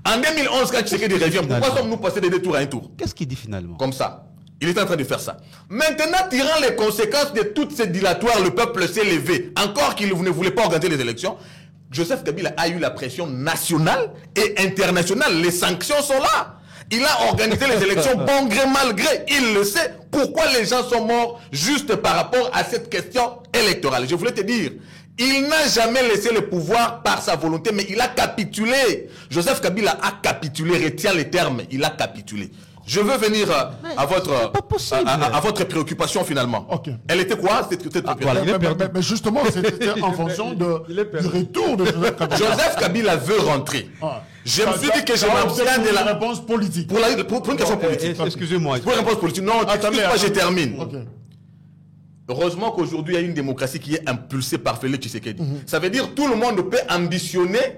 En 2011, quand Tshisekedi revient, pourquoi sommes-nous passés de 2 tours à 1 tour? Qu'est-ce qu'il dit finalement? Comme ça. Il est en train de faire ça. Maintenant, tirant les conséquences de toutes ces dilatoires, le peuple s'est levé. Encore qu'il ne voulait pas organiser les élections, Joseph Kabila a eu la pression nationale et internationale. Les sanctions sont là. Il a organisé les élections bon gré, mal gré. Il le sait. Pourquoi les gens sont morts juste par rapport à cette question électorale? Je voulais te dire, il n'a jamais laissé le pouvoir par sa volonté, mais il a capitulé. Joseph Kabila a capitulé, retient les termes, il a capitulé. Je veux venir à votre préoccupation finalement. Okay. Elle était quoi cette préoccupation? Mais justement, c'était en fonction du retour de Joseph Kabila. Joseph Kabila veut rentrer. Je me suis dit que je m'abstiens de la réponse politique. Pour une question politique. Excusez-moi. Pour une réponse politique. Non, excuse-moi, je termine. Okay. Heureusement qu'aujourd'hui, il y a une démocratie qui est impulsée par Félix Tshisekedi. Ça veut dire que tout le monde peut ambitionner,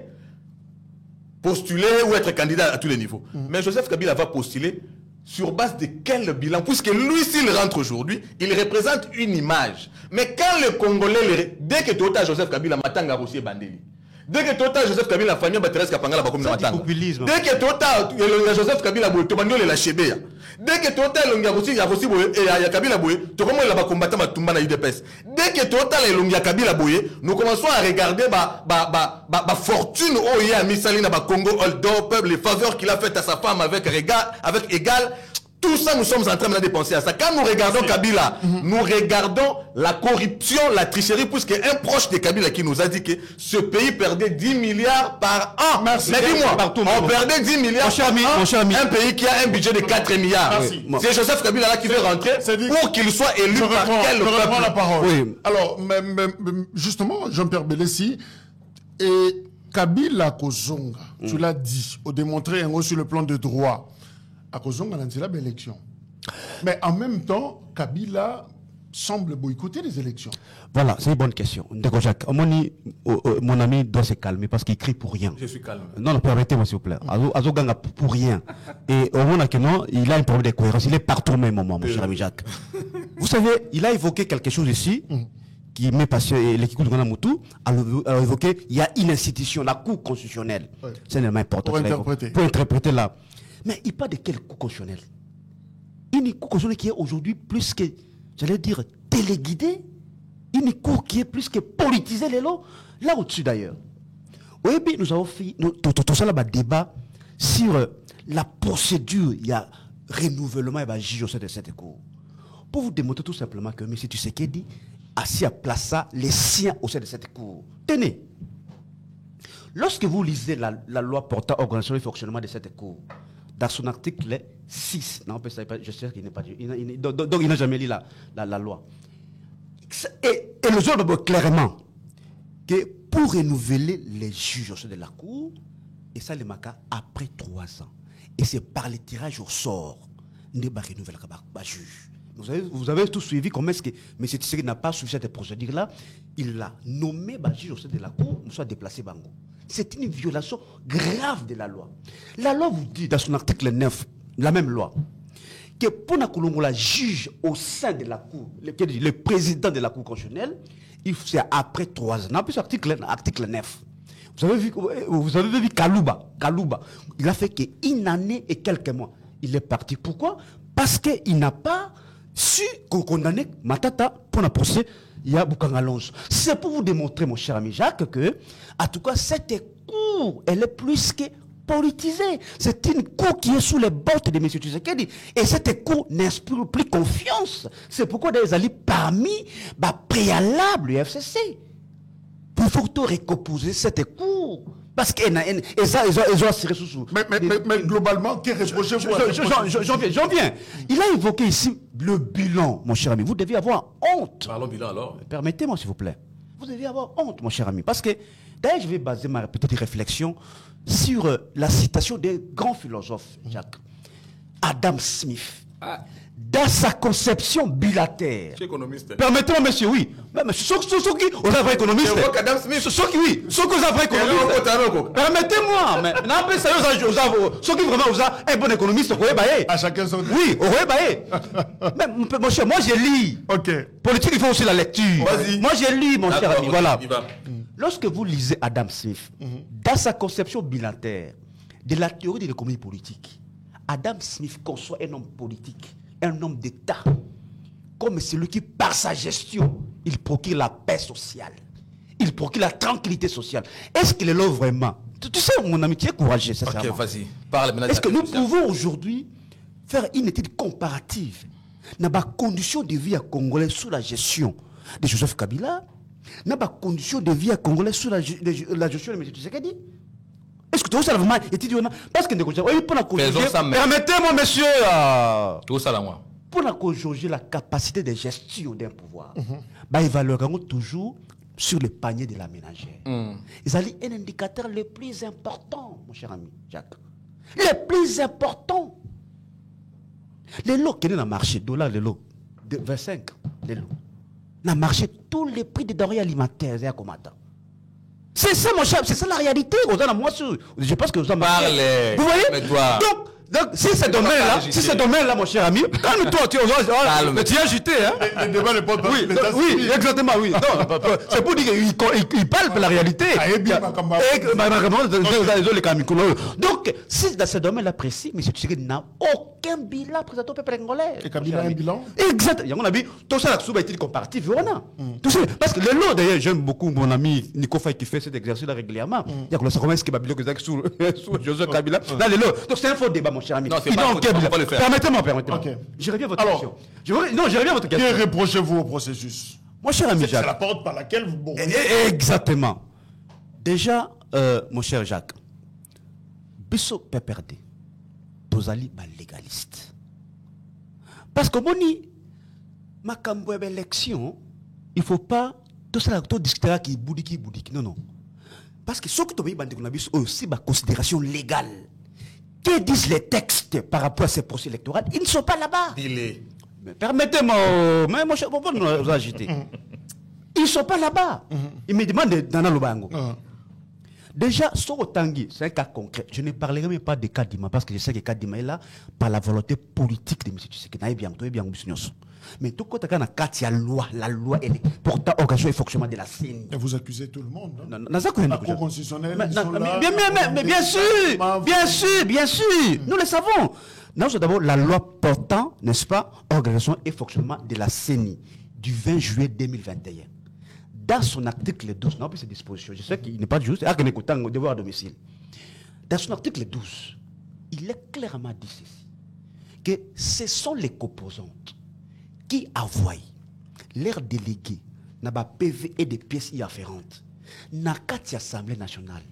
postuler ou être candidat à tous les niveaux. Mais Joseph Kabila va postuler sur base de quel bilan? Puisque lui, s'il rentre aujourd'hui, il représente une image. Mais quand le Congolais, dès que tu as Joseph Kabila, Matanga Rossier Bandeli, dès que tu as Joseph Kabila, Fania Bateres Kapangala Bakoum Matanga, dès que tu as Joseph Kabila, Tobagno la Chebea, dès que tu as Rossi et Kabila Boye, tu commences à combattre Matumba na UDPS. Dès que tu as Kabila Boye, nous commençons à regarder la fortune où il y a Misali na Congo, les faveurs qu'il a faites à sa femme avec égal. Tout ça, nous sommes en train de penser à ça. Quand nous regardons Kabila, nous regardons la corruption, la tricherie, puisque un proche de Kabila qui nous a dit que ce pays perdait 10 milliards par an. Merci. Mais dis-moi, on perdait 10 milliards par an, un pays qui a un budget de 4 milliards. C'est Joseph Kabila là qui veut rentrer pour qu'il soit élu par quel peuple? La parole. Oui. Alors, justement, Jean-Pierre Bélessi, et Kabila Kozonga, tu l'as dit, au démontré sur le plan de droit, à Kozonga, c'est la belle élection. Mais en même temps, Kabila semble boycotter les élections. Voilà, c'est une bonne question. D'accord, Jacques. Mon ami doit se calmer parce qu'il crie pour rien. Je suis calme. Non, permettez-moi s'il vous plaît. Azoganga pour rien. Et au moment que non, il a un problème de cohérence. Il est partout au même moment, mon cher ami Jacques. Vous savez, il a évoqué quelque chose ici qui m'est passionné. L'équipe de Moutou a évoqué, il y a une institution, la Cour constitutionnelle. C'est un élément important. Pour interpréter. Pour interpréter là. Mais il parle de quelle Cour constitutionnelle? une cour qui est aujourd'hui plus que, j'allais dire, téléguidée, une cour qui est plus que politisée, là au-dessus d'ailleurs. Oui, bien, nous avons fait tout ça là, débat sur la procédure, il y a renouvellement et juge au sein de cette cour. Pour vous démontrer tout simplement que M. Tshisekedi assis à placer les siens au sein de cette cour. Tenez, lorsque vous lisez la loi portant organisation et fonctionnement de cette cour, dans son article 6, non, je sais qu'il n'est pas donc il n'a jamais lu la loi. Et le jour de clairement que pour renouveler les juges au sein de la cour, et ça, les maca après 3 ans. Et c'est par le tirage au sort, ne pas renouveler le juge. Vous avez tout suivi comment est-ce que M. Tshisekedi n'a pas suivi cette procédure-là. Il l'a nommé juge au sein de la cour, il soit déplacé Bango. C'est une violation grave de la loi. La loi vous dit, dans son article 9, la même loi, que pour la juge au sein de la cour, le président de la cour constitutionnelle, c'est après 3 ans. En plus, article 9. Vous avez vu Kalouba. Il a fait qu'une année et quelques mois. Il est parti. Pourquoi? Parce qu'il n'a pas su condamner Matata pour la procès. Il y a Boukangalonge. C'est pour vous démontrer, mon cher ami Jacques, que, en tout cas, cette cour, elle est plus que politisée. C'est une cour qui est sous les bottes de M. Tshisekedi. Et cette cour n'inspire plus confiance. C'est pourquoi des alliés parmi préalable du FCC. Pour faut recomposer cette cour. Parce qu'ils ont assuré sous. Mais globalement, qu'est reproché-vous? J'en viens. Il a évoqué ici le bilan, mon cher ami. Vous devez avoir honte. Parlons bilan alors. Permettez-moi, s'il vous plaît. Vous devez avoir honte, mon cher ami. Parce que, d'ailleurs, je vais baser ma petite réflexion sur la citation des grands philosophes, Jacques. Adam Smith. Dans sa conception bilatère. Je suis économiste. Permettez-moi, monsieur, oui. Mais ceux qui ont un vrai économiste. Ceux qui ont un vrai économiste. Permettez-moi. Mais n'empêche ça, ceux qui vraiment ont un bon économiste, vous voyez, à chacun son. oui, vous voyez. Mais mon cher, moi j'ai lu. Ok. Politique, il faut aussi la lecture. Vas-y. Moi j'ai lu, mon cher ami. Voilà. Il va. Lorsque vous lisez Adam Smith, dans sa conception bilatère de la théorie de l'économie politique, Adam Smith conçoit un homme politique, un homme d'État, comme celui qui, par sa gestion, il procure la paix sociale. Il procure la tranquillité sociale. Est-ce qu'il est là vraiment? Tu sais, mon ami, tu es courageux, sincèrement. Ok, vas-y. Parle maintenant. Est-ce que nous pouvons aujourd'hui faire une étude comparative dans la condition de vie à Congolais sous la gestion de Joseph Kabila, dans la condition de vie à Congolais sous la gestion de M. Tshisekedi? Est-ce que tout ça vraiment étudié? Parce que permettez-moi, monsieur. Tout ça là, moi. Pour la conjuguer la capacité de gestion d'un pouvoir, il va le rendre toujours sur le panier de la ménagère. Ils allaient un indicateur le plus important, mon cher ami Jacques. Le plus important. Les lots qui sont dans le marché, $, les lots, de 25, les lots. Dans le marché, tous les prix des denrées alimentaires, c'est à combattre. C'est ça, mon cher, c'est ça la réalité. Je pense que vous en parlez. Vous voyez? Donc, si ce domaine-là, mon cher ami, calme-toi, tu es agité, hein? Le débat ne porte pas. Oui, exactement, oui. C'est pour dire qu'il parle de la réalité. Donc, si dans ce domaine-là précis, M. Tshisekedi n'a aucun bilan présenté au peuple congolais. Et Kabila a un bilan? Exactement. On a vu, tout ça, la été comparatif, parce que le lot, d'ailleurs, j'aime beaucoup mon ami Nico Faye qui fait cet exercice-là régulièrement. Il y a comment est-ce que Babylon sous Joseph Kabila. Dans les lots. Donc, c'est un faux débat, mon cher ami. Non, c'est pas le faire. Permettez-moi. Okay. Je reviens à votre question. Je reviens à votre question. Que reprochez-vous au processus? Mon cher ami Jacques. C'est la porte par laquelle vous bourrez. Exactement. Déjà, mon cher Jacques, Bisso PPRD, Tozali légaliste. Parce que Moni, ma cambo élection, il ne faut pas tout ça discuter qui boudiki. Non. Parce que ce que tu as aussi ma considération légale. Que disent les textes par rapport à ces procès électoraux? Ils ne sont pas là-bas. Dis-les. Permettez-moi, mais mon cher, pourquoi nous agiter? Ils ne sont pas là-bas. Ils me demandent dans le bango. Déjà, Tanguy, c'est un cas concret. Je ne parlerai même pas de cas d'Ima parce que je sais que le cas d'Ima est là par la volonté politique de M. Tshisekedi. Mais tout côté quand il y a la loi elle est pourtant organisation et fonctionnement de la CENI. Et vous accusez tout le monde. La Cour constitutionnelle. Mais bien sûr. Nous le savons. Non, c'est d'abord la loi portant, n'est-ce pas, organisation et fonctionnement de la CENI du 20 juillet 2021. Dans son article 12, non, puis ces dispositions, je sais qu'il n'est pas juste, devoir à domicile. Dans son article 12, il est clairement dit ceci, que ce sont les composantes qui envoient leurs délégués dans le PV et des pièces y afférentes dans l'Assemblée nationale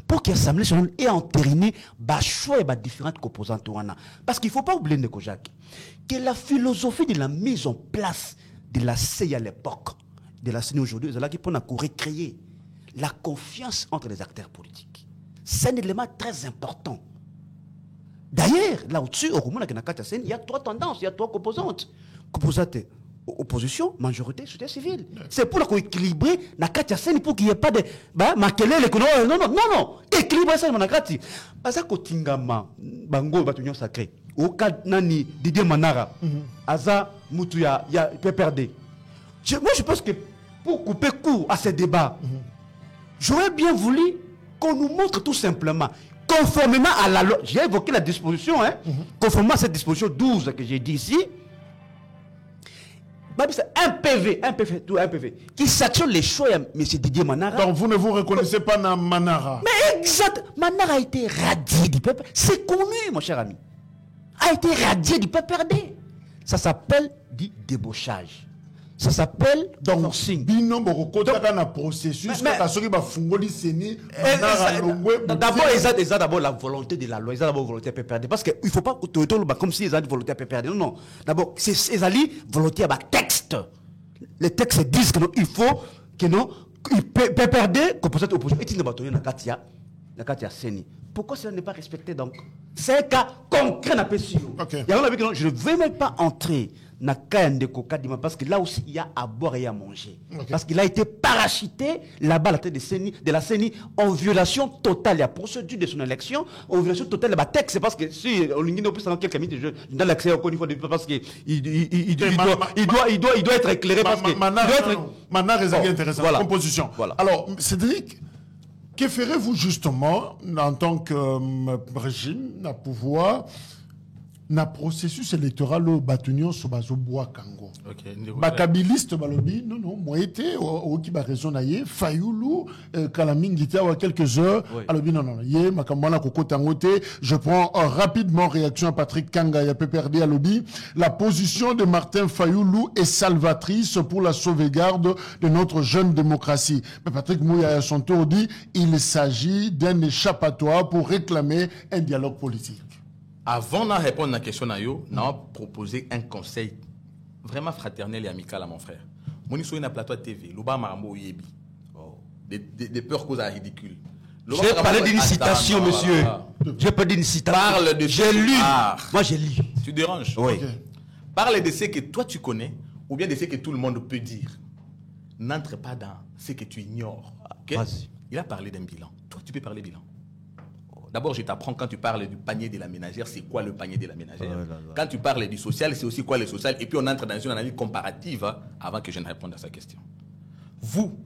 pour que l'Assemblée nationale ait entériné les choix et les différentes composantes. Parce qu'il ne faut pas oublier, que la philosophie de la mise en place de la CEI à l'époque, de la CENI aujourd'hui, c'est là qu'il faut recréer la confiance entre les acteurs politiques. C'est un élément très important. D'ailleurs, là au-dessus, il y a 3 tendances, il y a 3 composantes. Composante opposition, majorité, société civile. C'est pour équilibrer la Katia Seni pour qu'il n'y ait pas de. Non. Équilibrer ça, Manakati. Parce que Tingama, Bango, Batunion Sacré, au cas Nani, Didier Manara, Aza, Moutuya, il y a PPRD. Moi, je pense que pour couper court à ces débats, j'aurais bien voulu qu'on nous montre tout simplement, conformément à la loi, j'ai évoqué la disposition, conformément à cette disposition 12 que j'ai dit ici, un PV, qui sanctionne les choix de M. Didier Manara. Donc vous ne vous reconnaissez pas dans Manara. Mais exact, Manara a été radié du peuple. C'est connu, mon cher ami. A été radié du peuple RD. Ça s'appelle du débauchage. Ça s'appelle forcing. D'abord, ils ont d'abord la volonté de la loi, ils ont d'abord la volonté à PPRD. Parce qu'il ne faut pas comme si ils ont une volonté à PPRD. Non. D'abord, c'est une volonté à texte. Les textes disent qu'il faut que non, PPRD, comme cette opposition, et il n'y a pas Katia Seni. Pourquoi cela n'est pas respecté donc? C'est un cas concret dans le je ne veux même pas entrer dans le cas de Kokadima parce que là aussi il y a à boire et à manger. Parce qu'il a été parachuté là-bas à la tête de la CENI en violation totale de la procédure de son élection, en violation totale de la texte. C'est parce que si on n'a plus quelques minutes, je donne l'accès au niveau parce qu'il doit être éclairé. Manar est intéressant. Voilà. Composition. Voilà. Alors, Cédric, que ferez-vous justement en tant que régime, à pouvoir, dans le processus électoral au Batunion sur Bazoboa Kango? Bakabiliste Balobi, non, moi été au qui va raison naïe, Fayoulou, Kalamingita ou à quelques heures, Alobi, non, yé, Makamwana Koko Tangote, je prends rapidement réaction à Patrick Kanga et à PPRD Alobi. La position de Martin Fayoulou est salvatrice pour la sauvegarde de notre jeune démocratie. Mais Patrick Mouya à son tour dit, il s'agit d'un échappatoire pour réclamer un dialogue politique. Avant de répondre à la question, on a proposé un conseil vraiment fraternel et amical à mon frère. Moi, sur un plateau de TV, Luba Marambo Yebi. Des peurs causes ridicules. J'ai parlé d'une citation, monsieur. J'ai pas d'une citation. Parle de j'ai lu. Moi, j'ai lu. Tu déranges? Oui. Okay. Parle de ce que toi tu connais ou bien de ce que tout le monde peut dire. N'entre pas dans ce que tu ignores. Okay? Il a parlé d'un bilan. Toi, tu peux parler bilan. D'abord, je t'apprends quand tu parles du panier de la ménagère, c'est quoi le panier de la ménagère. Quand tu parles du social, c'est aussi quoi le social. Et puis on entre dans une analyse comparative avant que je ne réponde à sa question. Vous,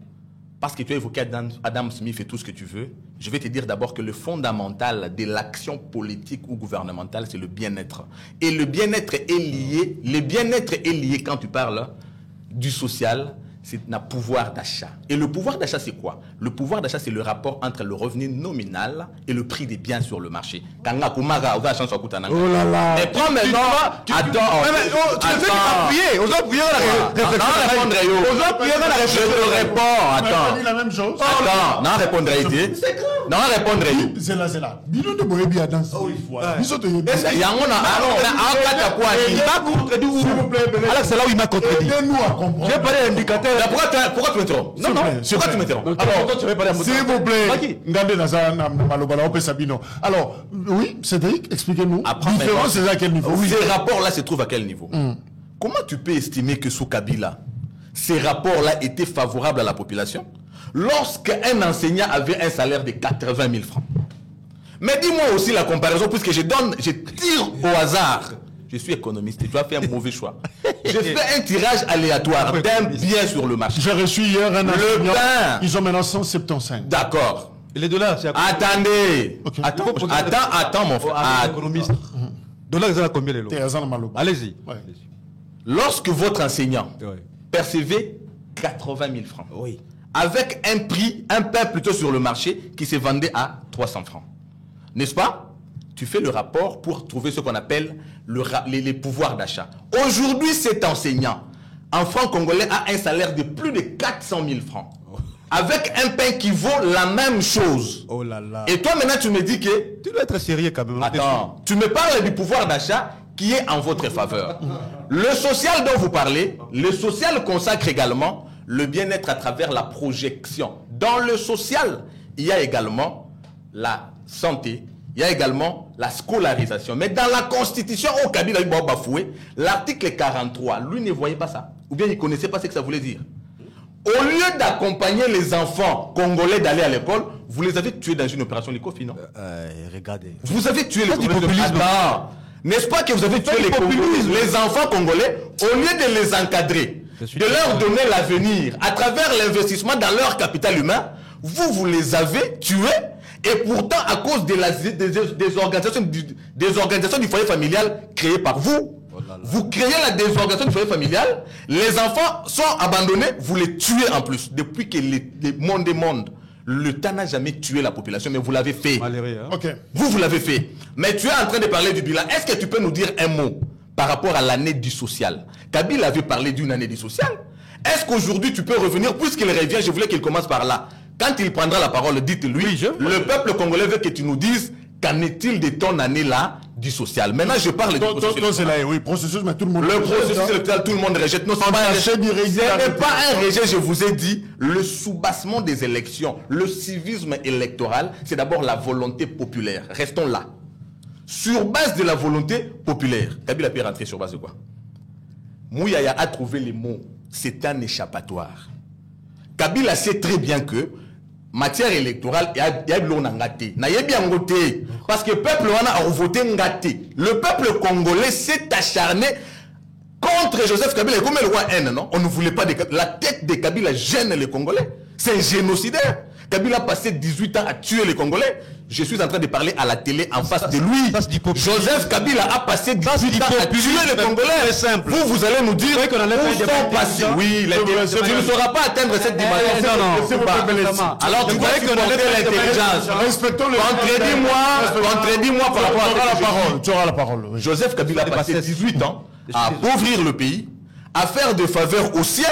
parce que tu as évoqué Adam Smith et tout ce que tu veux, je vais te dire d'abord que le fondamental de l'action politique ou gouvernementale, c'est le bien-être. Et le bien-être est lié, quand tu parles du social, c'est un pouvoir d'achat. Et le pouvoir d'achat, c'est quoi? Le pouvoir d'achat, c'est le rapport entre le revenu nominal et le prix des biens sur le marché. Oh là là. Mais prends maintenant... Attends. Tu veux appuyer? On doit appuyer Je te réponds. Attends. la même chose. Attends. Non, répondre. Non, répondre. C'est là. Bino de Boébi à danser. Biso de Yébi. Il y a un quoi? Il m'a contredit où? Alors c'est là où il m'a contredit. Aidez-nous à comprendre. J'ai parlé d'indicateur. Pourquoi tu m'interromps? Non, pourquoi tu m'interromps? Alors, s'il vous plaît, alors, oui, Cédric, expliquez-nous. Différence, c'est à quel niveau? Ces rapports-là se trouvent à quel niveau? Comment tu peux estimer que sous Kabila, ces rapports-là étaient favorables à la population lorsqu'un enseignant avait un salaire de 80 000 francs? Mais dis-moi aussi la comparaison, puisque je tire au hasard. Je suis économiste et tu as fait un mauvais choix. J'ai fait un tirage aléatoire d'un bien sur le marché. J'ai reçu hier un enseignant. Pain. Ils ont maintenant 175. D'accord. Et les dollars, c'est Attendez. Okay. Attends, mon frère. Économiste. Dollar, ils ont combien les lots? Allez-y. Ouais. Lorsque votre enseignant Ouais. percevait 80 000 francs, Oui. avec un pain plutôt sur le marché qui se vendait à 300 francs, n'est-ce pas? Tu fais le rapport pour trouver ce qu'on appelle les pouvoirs d'achat. Aujourd'hui, cet enseignant, en francs congolais, a un salaire de plus de 400 000 francs. Avec un pain qui vaut la même chose. Oh là là. Et toi, maintenant, tu me dis que... Tu dois être sérieux quand même. Attends, tu me parles du pouvoir d'achat qui est en votre faveur. Le social dont vous parlez, le social consacre également le bien-être à travers la projection. Dans le social, il y a également la santé, il y a également la scolarisation. Mais dans la constitution, au Kabila bafoué, l'article 43, lui ne voyait pas ça. Ou bien il ne connaissait pas ce que ça voulait dire. Au lieu d'accompagner les enfants congolais d'aller à l'école, vous les avez tués dans une opération Likofi, non? Regardez. Vous avez tué les populisme. N'est-ce pas que vous avez tué les enfants congolais au lieu de les encadrer, de leur donner l'avenir à travers l'investissement dans leur capital humain? Vous les avez tués et pourtant à cause de des organisations du foyer familial créées par vous. Vous créez la désorganisation du foyer familial, les enfants sont abandonnés, vous les tuez en plus. Depuis que le monde est monde, l'État n'a jamais tué la population, mais vous l'avez fait. Malheureux, hein? Ok. Vous l'avez fait. Mais tu es en train de parler du bilan. Est-ce que tu peux nous dire un mot par rapport à l'année du social? Kabila avait parlé d'une année du social. Est-ce qu'aujourd'hui tu peux revenir, puisqu'il revient, je voulais qu'il commence par là. Quand il prendra la parole, dites-lui, le peuple congolais veut que tu nous dises qu'en est-il de ton année-là du social. Maintenant, je parle du processus. Oui, processus, mais tout le monde... Le processus électoral, tout le monde rejette. Non, ce n'est pas un rejet, je vous ai dit. Le soubassement des élections, le civisme électoral, c'est d'abord la volonté populaire. Restons là. Sur base de la volonté populaire. Kabila peut rentrer sur base de quoi? Mouyaya a trouvé les mots. C'est un échappatoire. Kabila sait très bien que matière électorale, il y a de l'eau ngate. Parce que le peuple a voté ngate. Le peuple congolais s'est acharné contre Joseph Kabila. Comme le roi N, non? On ne voulait pas de la tête de Kabila gêne les Congolais. C'est un génocidaire. Kabila a passé 18 ans à tuer les Congolais. Je suis en train de parler à la télé en face de lui. Joseph Kabila a passé 18 ans à tuer les Congolais. Simple. Vous allez nous dire où sont passés. Oui, tu ne sauras pas atteindre cette dimension. Alors tu dois supporter l'intelligence. Respectons le... Contredis-moi par rapport à la parole. Tu auras la parole. Oui. Joseph Kabila a passé 18 ans à appauvrir le pays, à faire des faveurs aux siens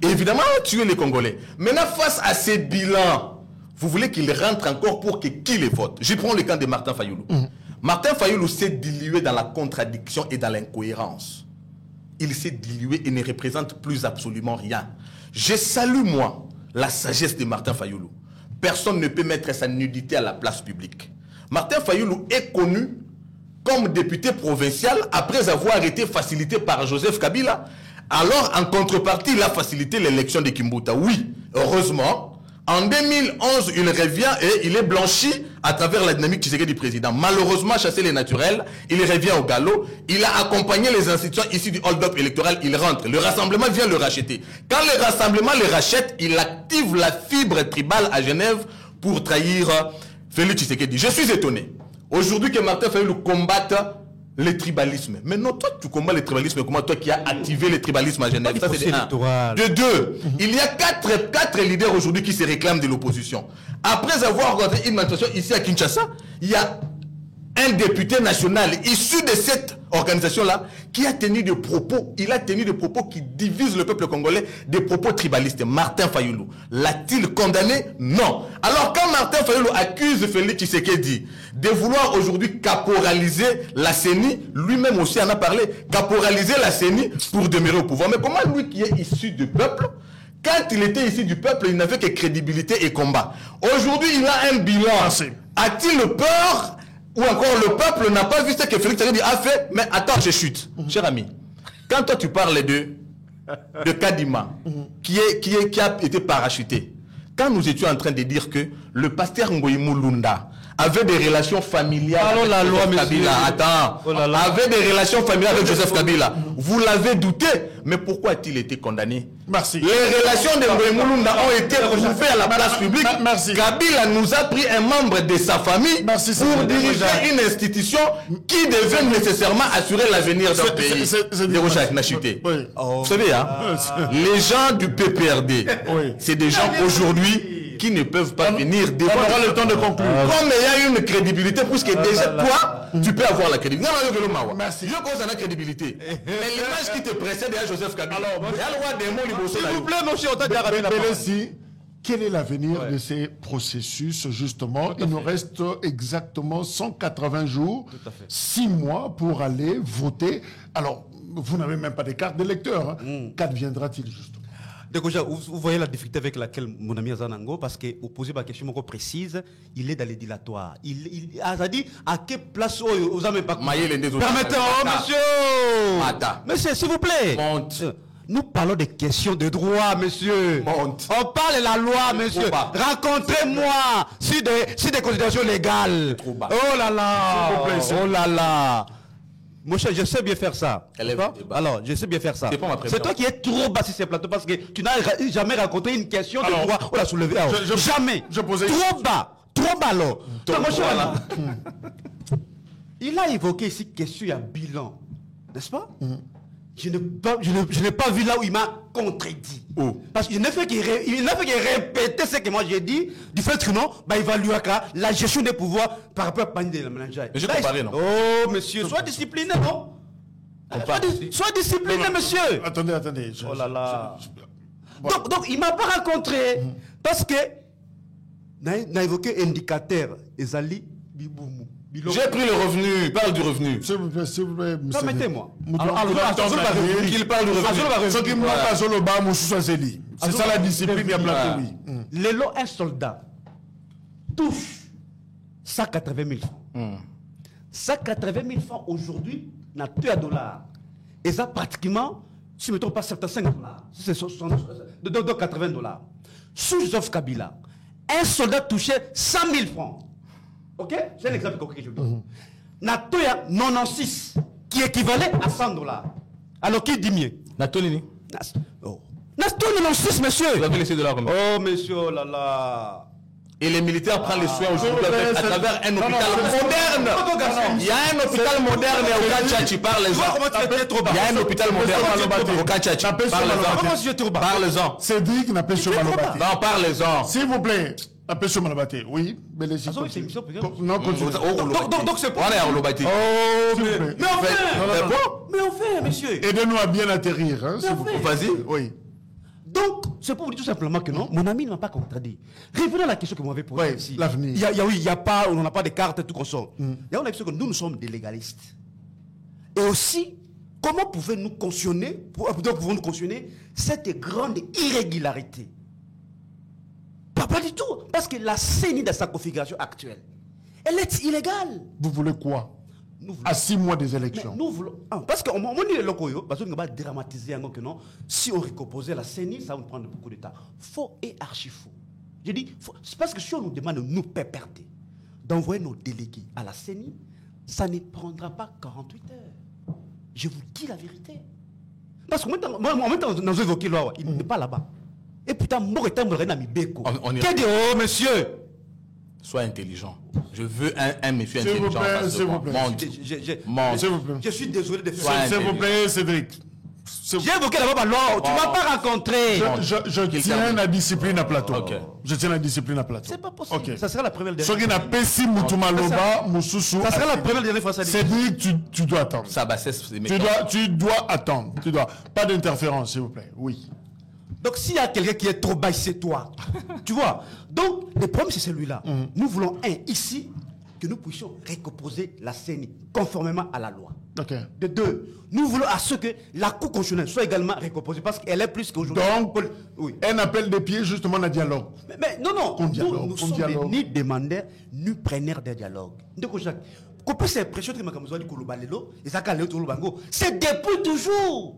et évidemment à tuer les Congolais. Maintenant, face à ces bilans, vous voulez qu'il rentre encore pour que qui les vote? Je prends le cas de Martin Fayoulou. Martin Fayoulou s'est dilué dans la contradiction et dans l'incohérence. Il s'est dilué et ne représente plus absolument rien. Je salue, moi, la sagesse de Martin Fayoulou. Personne ne peut mettre sa nudité à la place publique. Martin Fayoulou est connu comme député provincial après avoir été facilité par Joseph Kabila. Alors, en contrepartie, il a facilité l'élection de Kimbuta. Oui, heureusement. En 2011, il revient et il est blanchi à travers la dynamique du président. Malheureusement, chassé les naturels, il revient au galop. Il a accompagné les institutions issues du hold-up électoral. Il rentre. Le rassemblement vient le racheter. Quand le rassemblement le rachète, il active la fibre tribale à Genève pour trahir Félix Tshisekedi. Je suis étonné. Aujourd'hui que Martin Fayoulou combatte le tribalisme. Mais non, toi, tu combats le tribalisme. Comment toi qui as activé le tribalisme à Genève? Ça, c'est un. De deux, il y a quatre leaders aujourd'hui qui se réclament de l'opposition. Après avoir rencontré une manifestation ici à Kinshasa, il y a un député national issu de cette organisation-là qui a tenu des propos. Il a tenu des propos qui divisent le peuple congolais, des propos tribalistes. Martin Fayoulou. L'a-t-il condamné? Non. Alors quand Martin Fayoulou accuse Félix Tshisekedi de vouloir aujourd'hui caporaliser la CENI, lui-même aussi en a parlé, caporaliser la CENI pour demeurer au pouvoir. Mais comment lui qui est issu du peuple, quand il était issu du peuple, il n'avait que crédibilité et combat. Aujourd'hui, il a un bilan. A-t-il peur? Ou encore le peuple n'a pas vu ce que Félix Tshisekedi a fait? Mais attends, je chute. Cher ami, quand toi tu parles de Kadima, qui a été parachuté, quand nous étions en train de dire que le pasteur Ngoï Moulunda avait des relations familiales Allons avec la loi, Joseph Kabila. monsieur. Attends. Oh là là. Avait des relations familiales avec Joseph Kabila. Vous l'avez douté. Mais pourquoi a-t-il été condamné? Merci. Les relations de Mbemulunda ont été prouvées à la place publique. Merci. Kabila nous a pris un membre de sa famille Merci, c'est pour vrai. diriger une institution qui devait nécessairement assurer l'avenir d'un pays. Dérochak Nachité. Oui. Vous savez, hein, les gens du PPRD, Oui. c'est des gens aujourd'hui qui ne peuvent pas venir On devant. aura le temps de conclure. Comme il y a une crédibilité, puisque déjà toi, tu peux avoir la crédibilité. Merci. Je cause la crédibilité. Mais l'image qui te précède est Joseph Kabila. Il y a le roi des mots libéraux. S'il vous plaît, monsieur, on t'a déjà rappelé la parole. Bélessi, quel est l'avenir de ces processus, justement? Il nous reste exactement 180 jours, 6 mois pour aller voter. Alors, vous n'avez même pas de carte d'électeur. Hein. Qu'adviendra-t-il, justement? Donc, vous voyez la difficulté avec laquelle mon ami Azanango, parce que vous posez ma question précise, il est dans les dilatoires. Il a dit à quelle place aux hommes pas. Permettez-moi, monsieur. Mata. Monsieur, s'il vous plaît. Monte. Nous parlons des questions de droit, monsieur. Monte. On parle de la loi, monsieur. Trop bas. Rencontrez-moi sur des considérations légales. Trop bas. Oh là là. S'il vous plaît, s'il vous Oh là là. Mon cher, je sais bien faire ça. Élève D'accord? le débat. Alors, je sais bien faire ça. C'est pas ma préférence. C'est toi qui es trop bas sur ces plateaux parce que tu n'as jamais rencontré une question de Alors, droit. On l'a soulevé. Alors, jamais. je posais- Trop bas. Trop bas, alors. Trop Mon cher, bas, là. il a évoqué ici question, il y a bilan. N'est-ce pas? Je n'ai pas vu là où il m'a contredit. Oh. Parce qu'il n'a fait qu'il répéter ce que moi j'ai dit, du fait que non, bah, il va lui accra la gestion des pouvoirs par rapport à Pani de la ménagère. Mais j'ai comparé, non? Oh, monsieur, sois discipliné, non? Sois discipliné, monsieur. Attendez. Oh là là. Voilà. Donc, il ne m'a pas rencontré. Parce que, n'a évoqué indicateur, Ezali, Biboumou. J'ai pris le revenu. Parle du revenu. S'il vous plaît, monsieur. Permettez-moi. Qu'il parle du revenu. Ce qui m'a pas sur le bas, monsieur Zeli. C'est ça la discipline, il y a plateau, oui. Les lots, un soldat touche 180 000 francs. 180 000 francs aujourd'hui, n'a plus à dollars. Et ça, pratiquement, si je ne me trompe pas, 75 dollars. C'est 80 dollars. Sous Joseph Kabila, un soldat touchait 100 000 francs. Ok? C'est l'exemple concret que je vous donne. Natoya 96, qui équivalait à 100 dollars. Alors, qui dit mieux? Natolini. Nasto 96, monsieur. Vous avez laissé de l'argent. Oh, monsieur, oh là là. Et les militaires prennent les soins aujourd'hui à travers un hôpital moderne. Il y a un hôpital moderne au Kachachi, parlez-en. Il y a un hôpital moderne au Kachachi, parlez-en. Parlez-en. Cédric Napé sur Malobati. Non, parlez-en. S'il vous plaît, Napé sur Malobati. Oui, Bélessi. Non, continue. Donc c'est On est à Olobati. S'il vous plaît. Mais enfin, monsieur. Aidez-nous à bien atterrir. Hein, s'il vous plaît. Vas-y. Oui. Donc, c'est pour vous dire tout simplement que non, mon ami ne m'a pas contredit. Revenons à la question que vous m'avez posée Ouais, ici. l'avenir. Il y a pas, on n'a pas de cartes et tout qu'on sort. Il y a une question que nous sommes des légalistes. Et aussi, comment pouvons-nous cautionner cette grande irrégularité? Pas du tout. Parce que la CENI dans sa configuration actuelle, elle est illégale. Vous voulez quoi? Nous voulons- À 6 mois des Mais élections. nous voulons. Parce qu'on dit les locaux, parce qu'on va dramatiser que non. Si on recomposait la CENI, ça va nous prendre beaucoup de temps. Faux et archi faux. Je dis, c'est parce que si on nous demande, nous PPRD, d'envoyer nos délégués à la CENI, ça ne prendra pas 48 heures. Je vous dis la vérité. Parce que moi, nous évoqué là, il n'est pas là-bas. Et putain, moi, On qu'est-ce que oh, monsieur? Sois intelligent. Je veux un monsieur S'il vous intelligent. plaît, en face de s'il vous moi. plaît. Monte. Monte. S'il vous plaît. Je suis désolé de Sois faire. S'il vous plaît, Cédric. J'ai évoqué d'abord ma loi. Tu ne m'as pas rencontré. Je tiens la discipline à plateau. Ok. Je tiens la discipline à plateau. C'est pas possible. Ok. Ça sera la première Ce qui dernière. n'a pas si Moutoumaloba, Moussoussou. Ça sera la première dernière fois. Ça dit. Cédric, tu dois attendre. Ça bassesse. Tu dois attendre. Tu dois. Pas d'interférence, s'il vous plaît. Oui. Donc s'il y a quelqu'un qui est trop bas, c'est toi. Tu vois. Donc le problème c'est celui-là. Nous voulons ici que nous puissions recomposer la CENI conformément à la loi. Ok. De deux, nous voulons à ce que la Cour constitutionnelle soit également recomposée parce qu'elle est plus qu'aujourd'hui. Donc, oui. un appel des pieds justement à dialogue. Mais non. Qu'on dialogue, Nous qu'on sommes dialogue. ni demandeurs, ni preneurs des dialogues. Donc, Jacques, qu'on peut s'impression que Makamouzoua dit Kouloubalelo, et ça calé autour Bango. C'est depuis toujours.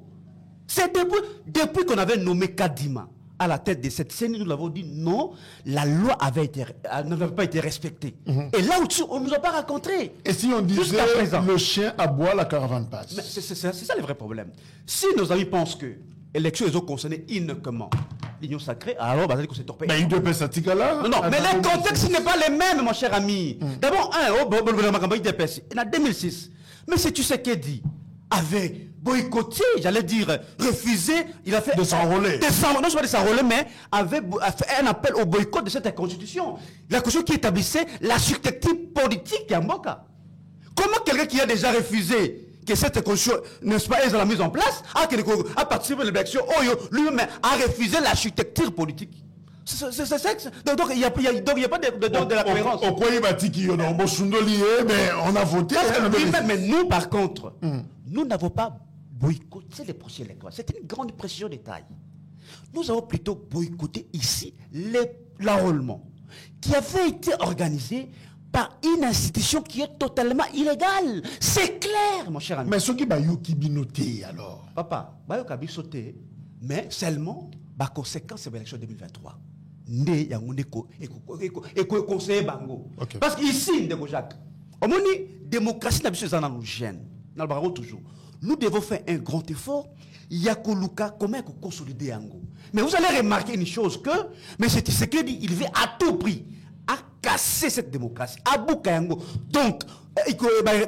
C'est depuis qu'on avait nommé Kadima à la tête de cette scène, nous l'avons dit non, la loi n'avait pas été respectée. Et là où on ne nous a pas rencontrés. Et si on disait le chien aboie, la caravane passe? C'est ça le vrai problème. Si nos amis pensent que l'élection ont concerné uniquement l'Union sacrée, alors que c'est torpé. Mais il doit passer à là. Non, mais les contextes n'est pas les mêmes, mon cher ami. D'abord, au gouvernement en 2006, mais si tu sais qu'est dit, avait boycotté, j'allais dire refusé, il a fait de s'enrôler. Non, pas de s'enrôler, mais avait fait un appel au boycott de cette constitution. La constitution qui établissait la structure politique d'Amboka. Comment quelqu'un qui a déjà refusé que cette constitution, n'est-ce pas, est la mise en place, a participé à l'élection, lui-même a refusé la structure politique. Donc il n'y a pas de la cohérence. Mais on a voté. Mais nous, par contre, nous n'avons pas boycotté les procès électoraux. C'est une grande pression de taille. Nous avons plutôt boycotté ici l'enrôlement qui avait été organisé par une institution qui est totalement illégale. C'est clair, mon cher ami. Mais ce qui va noté alors. Papa, Bayokabi sauté, mais seulement la conséquence de l'élection 2023. Né Yangoneko et conseiller Bango. Parce qu'ici, Ndeko Jacques, au moment démocratie n'a pas nous gêne. Toujours. Nous devons faire un grand effort. Yakoluka, comment consolider Yango. Mais vous allez remarquer une chose que, mais c'est ce qu'il dit, il veut à tout prix à casser cette démocratie, à Boukayango. Donc,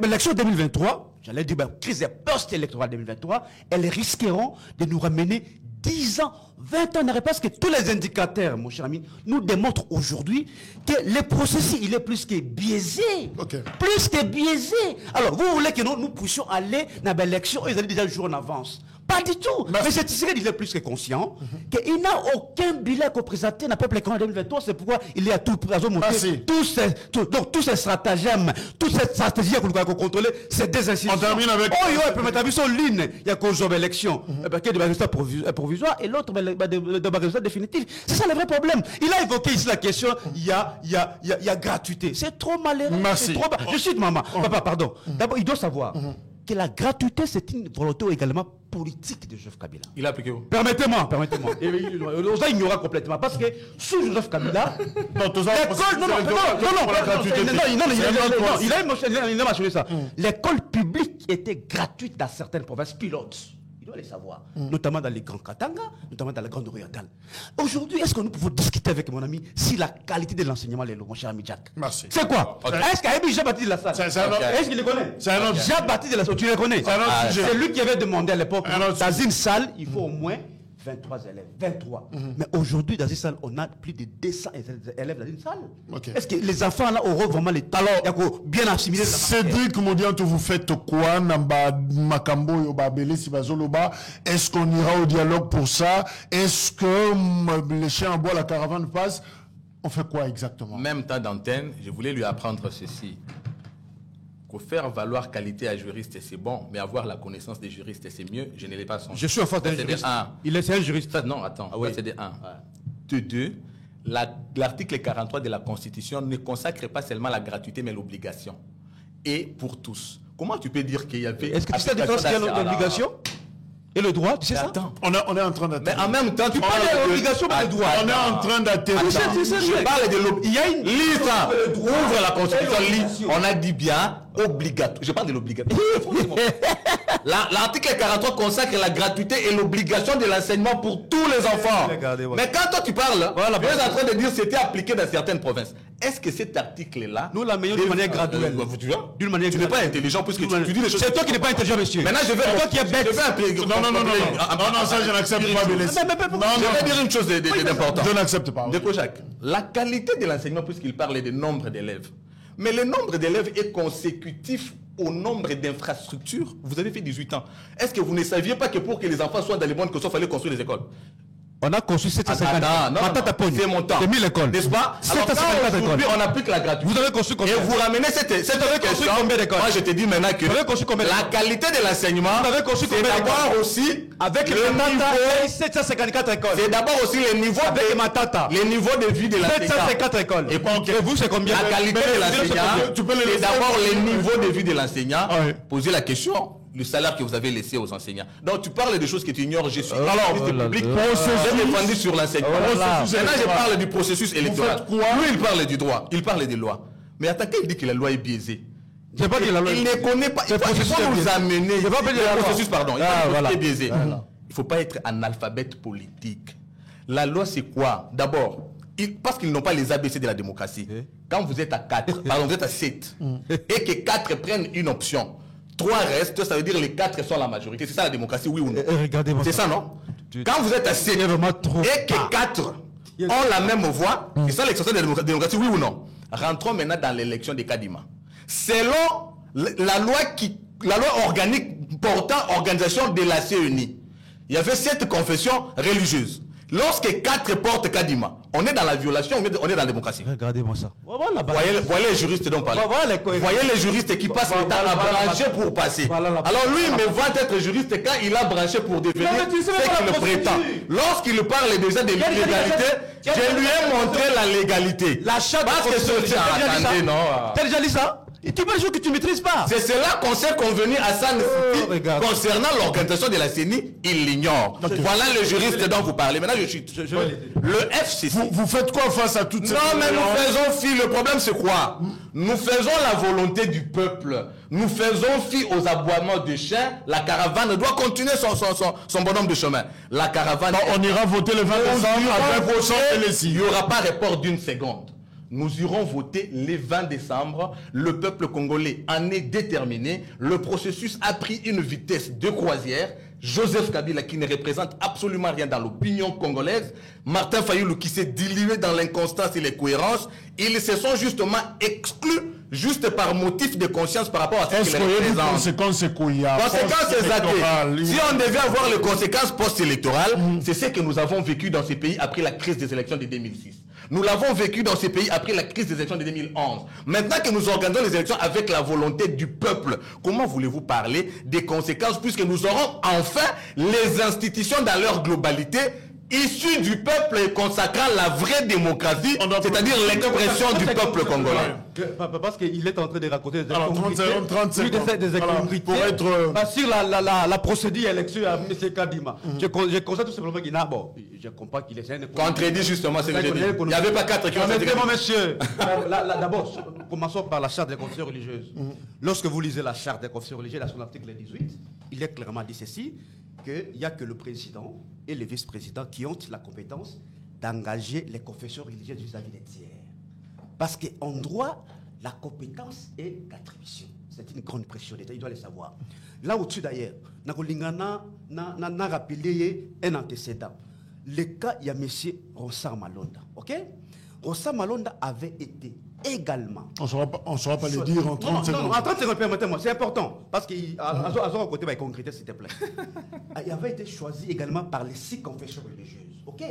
l'élection 2023, j'allais dire, crise post-électorale 2023, elles risqueront de nous ramener 10 ans, 20 ans, parce que tous les indicateurs, mon cher ami, nous démontrent aujourd'hui que le processus, il est plus que biaisé. Plus que biaisé. Alors, vous voulez que nous puissions aller dans l'élection, ils allaient déjà jouer en avance. Pas du tout. Mais c'est ce qu'il est plus que conscient qu'il n'a aucun bilan qu'on présenter dans le peuple en 2023. C'est pourquoi il est à tout prix à monter tous ces stratagèmes, toutes ces stratégies qu'on doit contrôler, c'est des institutions. On termine avec. Il peut mettre sur ligne. Il y a qu'on joue l'élection. Il y a des résultats provisoires et l'autre, des résultats définitifs. C'est ça le vrai problème. Il a évoqué ici la question il y a gratuité. C'est trop malheureux. Merci. Je cite maman. Papa, pardon. D'abord, il doit savoir que la gratuité, c'est une volonté également politique de Joseph Kabila. Il a appliqué où? Permettez-moi. On va ignorer complètement. Parce que sous Joseph Kabila, il a mentionné ça. L'école publique était gratuite dans certaines provinces pilotes. Il doit les savoir. Notamment dans les grands Katanga, notamment dans la grande orientale. Aujourd'hui, est-ce que nous pouvons discuter avec mon ami si la qualité de l'enseignement est là, mon cher ami Jack? Merci. C'est quoi? Est-ce qu'Aïbi Jean-Baptiste de la salle? Est-ce qu'il le connaît? Jean-Baptiste de la salle, tu le connais? C'est lui qui avait demandé à l'époque, dans une salle, il faut au moins 23 élèves, 23. Mais aujourd'hui, dans une salle, on a plus de 200 élèves dans une salle. Est-ce que les enfants là auront vraiment les talents bien assimilés? Cédric Modianto, vous faites quoi? Est-ce qu'on ira au dialogue pour ça? Est-ce que les chiens en bois, la caravane passe? On fait quoi exactement? Même temps d'antenne, je voulais lui apprendre ceci. Que faire valoir qualité à juriste, c'est bon, mais avoir la connaissance des juristes, c'est mieux. Je ne l'ai pas senti. Je suis en face d'un juriste. Il est un juriste. Non, attends. C'est de 1. De 2, l'article 43 de la Constitution ne consacre pas seulement la gratuité, mais l'obligation. Et pour tous. Comment tu peux dire qu'il y avait... Est-ce que tu sais la différence qu'il y a l'obligation et le droit, tu sais ça? Attends. On est en train d'atterrir. Mais en même temps, tu parles de l'obligation et le droit. On est en train d'atterrir. Je parle de l'obligation. Il y a une liste. Ouvre la Constitution. On a dit bien obligatoire. Je parle de l'obligation. L'article 43 consacre la gratuité et l'obligation de l'enseignement pour tous les enfants. Mais quand toi tu parles, tu es en train de dire que c'était appliqué dans certaines provinces. Est-ce que cet article-là... Nous l'amenons d'une manière graduelle. Tu n'es pas intelligent puisque tu dis les choses... C'est toi qui n'es pas intelligent, monsieur. Maintenant, je vais... C'est toi qui es bête. Non, ça, je n'accepte pas. Je vais dire une chose d'important. Je n'accepte pas. Dépôt Jacques, la qualité de l'enseignement, puisqu'il parlait de nombre d'élèves, mais le nombre d'élèves est consécutif au nombre d'infrastructures. Vous avez fait 18 ans. Est-ce que vous ne saviez pas que pour que les enfants soient dans les bonnes conditions, il fallait construire des écoles? On a construit 750. C'est mon temps. C'est 1000 écoles. N'est-ce pas? 750 écoles. On applique la gratuité. Vous avez construit combien? Et vous ramenez cette question. Combien d'écoles? Moi, je te dis maintenant que la qualité de l'enseignement, c'est d'abord aussi avec le Matata 754 écoles. C'est d'abord aussi le niveau avec Matata. Les niveaux de vie de l'enseignant. 754 écoles. Et vous, c'est combien? La qualité de l'enseignant, c'est d'abord le niveau de vie de l'enseignant. Poser la question. le salaire que vous avez laissé aux enseignants. Donc tu parles de choses que tu ignores. Je suis public. Processus. J'ai défendu sur l'enseignement. Maintenant, je parle du processus électoral. Lui, il parle du droit. Il parle des lois. Mais attaquer, il dit que la loi est biaisée. Il ne connaît pas. Il faut nous amener. Le processus, pardon. Il est biaisé. Il ne faut pas être analphabète politique. La loi, c'est quoi? D'abord, parce qu'ils n'ont pas les ABC de la démocratie. Quand vous êtes à 4, pardon, vous êtes à 7, et que 4 prennent une option, 3 restent, ça veut dire les 4 sont la majorité. C'est ça la démocratie, oui ou non? C'est ça, non? Quand vous êtes à 7, et que 4 ont la même voix, c'est ça l'extension de la démocratie, oui ou non? Rentrons maintenant dans l'élection des Kadima. Selon la loi organique portant organisation de la CENI, il y avait 7 confessions religieuses. Lorsque 4 portent Kadima, on est dans la violation, on est dans la démocratie. Regardez-moi ça. Voyez les juristes dont parlent. Voyez les juristes qui passent le temps à brancher pour passer. Alors lui, il me voit être juriste quand il a branché pour devenir ce qu'il prétend. Lorsqu'il parle déjà de l'illégalité, je lui ai montré la légalité. La charte. Parce que ce attendez, non. T'as déjà lu ça? Et tu parles de choses que tu ne maîtrises pas. C'est cela qu'on s'est convenu à San City concernant l'organisation de la CENI, il l'ignore. Voilà le juriste dont vous parlez. Maintenant, je suis. Le FCC. Vous faites quoi face à toutes ces... Non, mais nous faisons fi. Le problème, c'est quoi? Nous faisons la volonté du peuple. Nous faisons fi aux aboiements de chiens. La caravane doit continuer son bonhomme de chemin. La caravane. On ira voter le 20 décembre à 20% il n'y aura pas report d'une seconde. Nous irons voter le 20 décembre. Le peuple congolais en est déterminé. Le processus a pris une vitesse de croisière. Joseph Kabila qui ne représente absolument rien dans l'opinion congolaise. Martin Fayulu qui s'est dilué dans l'inconstance et les cohérences. Ils se sont justement exclus juste par motif de conscience par rapport à ce qu'ils représentent. Conséquences exactes. Si on devait avoir les conséquences post-électorales, c'est ce que nous avons vécu dans ces pays après la crise des élections de 2006. Nous l'avons vécu dans ces pays après la crise des élections de 2011. Maintenant que nous organisons les élections avec la volonté du peuple, comment voulez-vous parler des conséquences puisque nous aurons enfin les institutions dans leur globalité issues du peuple et consacrant la vraie démocratie, c'est-à-dire l'expression du peuple congolais. Parce qu'il est en train de raconter des incongruités. Pour être... sur la procédure élection à M. Kadima. Je constate tout simplement qu'il n'a... Bon, je comprends qu'il est... Contredit justement ce que j'ai dit. Il n'y avait pas 4 qui ont été... Monsieur, d'abord, commençons par la charte des confessions religieuses. Lorsque vous lisez la charte des confessions religieuses, à son article 18, il est clairement dit ceci, qu'il n'y a que le président et le vice-président qui ont la compétence d'engager les confessions religieuses vis-à-vis des tiers. Parce qu'en droit, la compétence est d'attribution. C'est une grande pression d'État, il doit le savoir. Là au-dessus d'ailleurs, n'a rappelé un antécédent. Le cas, il y a M. Ronsard Malonda. Ok? Ronsard Malonda avait été également... On ne saura pas le dire en 30 secondes. Non, en 30 secondes, permettez-moi, c'est important. Parce qu'à son côté, il va concrétiser, s'il te plaît. Il avait été choisi également par les 6 confessions religieuses. Ok?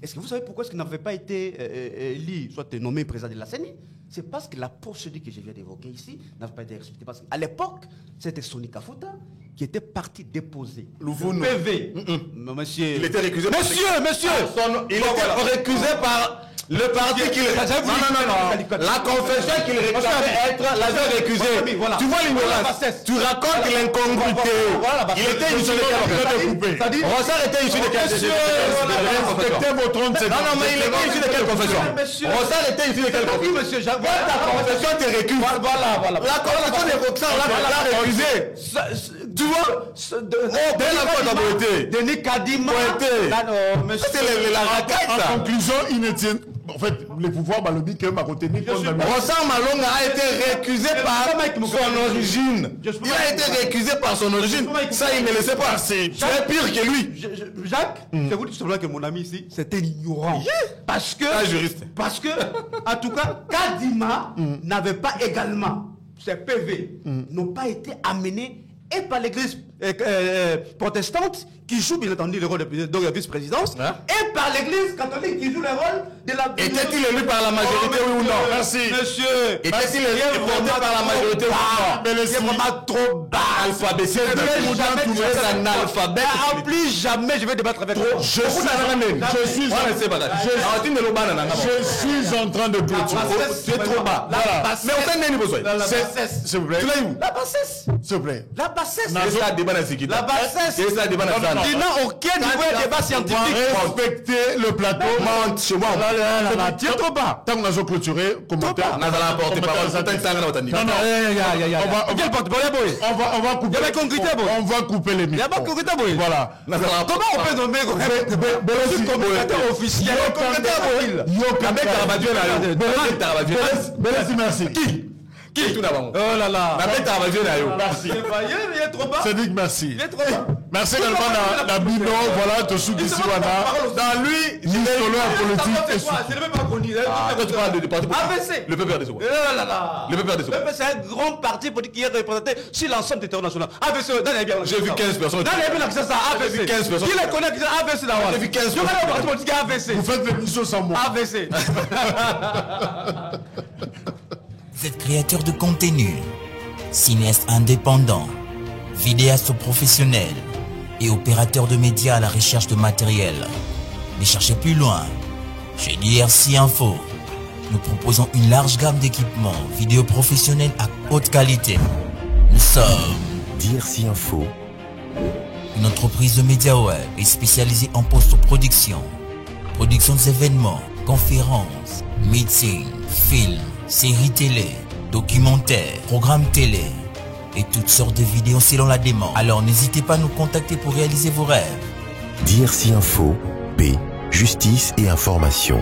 Est-ce que vous savez pourquoi il n'avait pas été élu, soit nommé président de la CENI? C'est parce que la procédure que je viens d'évoquer ici n'avait pas été respectée. Parce qu'à l'époque, c'était Soni Kafuta qui était parti déposer le PV. Monsieur. Il était récusé par... Monsieur il était récusé par... Le parti qu'il... Non. La confession qu'il réclamait être l'avait récusé. Tu vois l'ignorance. Tu racontes l'incongruité. Il était issu de quelle... Ronsard était issu de quelle... Non, mais il était issu de quelle confession? Ronsard était issu de quelle confession? Ta confession te récuse. Voilà. La confession de Ronsard l'a récusé. Tu vois? Denis Kadima. C'est la raquette. En conclusion, il ne tient... En fait, les pouvoirs Balobi quand même à retenir. Ronsard Malonga a été récusé par son origine. Il a été récusé par son origine. Ça, il ne le sait pas. Tu es pire que lui. Jacques, je vous dis tout simplement que mon ami ici, c'était ignorant. Parce que, en tout cas, Kadima n'avait pas également, ses PV n'ont pas été amenés et par l'église protestante qui joue bien entendu le rôle de la vice-présidence, et par l'église catholique qui joue le rôle de la... Était-il élu par la majorité oui ou non? Merci. Monsieur, était-il élu et voté par la majorité ou non? c'est vraiment trop bas. Alphabétique. C'est un alphabet. En plus, jamais je vais débattre avec vous. Je suis en train de clôturer. Tu es trop bas. Mais aucun n'est besoin. S'il vous plaît. La bassesse. S'il vous plaît. La bassesse. La bassesse. Il n'a aucun niveau de débat scientifique. Respectez le plateau. Monte chez moi. Tu es trop bas. Tant qu'on a clôturé, commentaire. On va couper les micros. Voilà. Comment on peut nommer commentateur officiel? Merci. Qui tout d'abord? Oh là là. Merci. Il est trop bas. Cédric, merci. Il est trop bas. Merci également la Bino, voilà, te sous ici, dans lui, ni solo en politique. C'est le même pas connu. AVC. Le PPR des Sokois. Le PPR des Sokois. C'est un grand parti politique qui est représenté sur l'ensemble du territoire national. AVC, dans les biens. J'ai vu 15 personnes. Dans les biens, c'est ça, AVC. J'ai vu 15 personnes. Qui les connaît qui sont AVC d'abord? J'ai vu 15 personnes. Je vais parti politique AVC. Vous faites l'émission sans moi. AVC. Vous êtes créateur de contenu, cinéaste indépendant, vidéaste professionnel et opérateur de médias à la recherche de matériel. Ne cherchez plus loin. Chez DRC Info, nous proposons une large gamme d'équipements vidéo professionnels à haute qualité. Nous sommes DRC Info, une entreprise de médias web et spécialisée en post-production, production d'événements, conférences, meetings, films, séries télé, documentaires, programmes télé et toutes sortes de vidéos selon la demande. Alors n'hésitez pas à nous contacter pour réaliser vos rêves. DRC Info, paix, justice et information.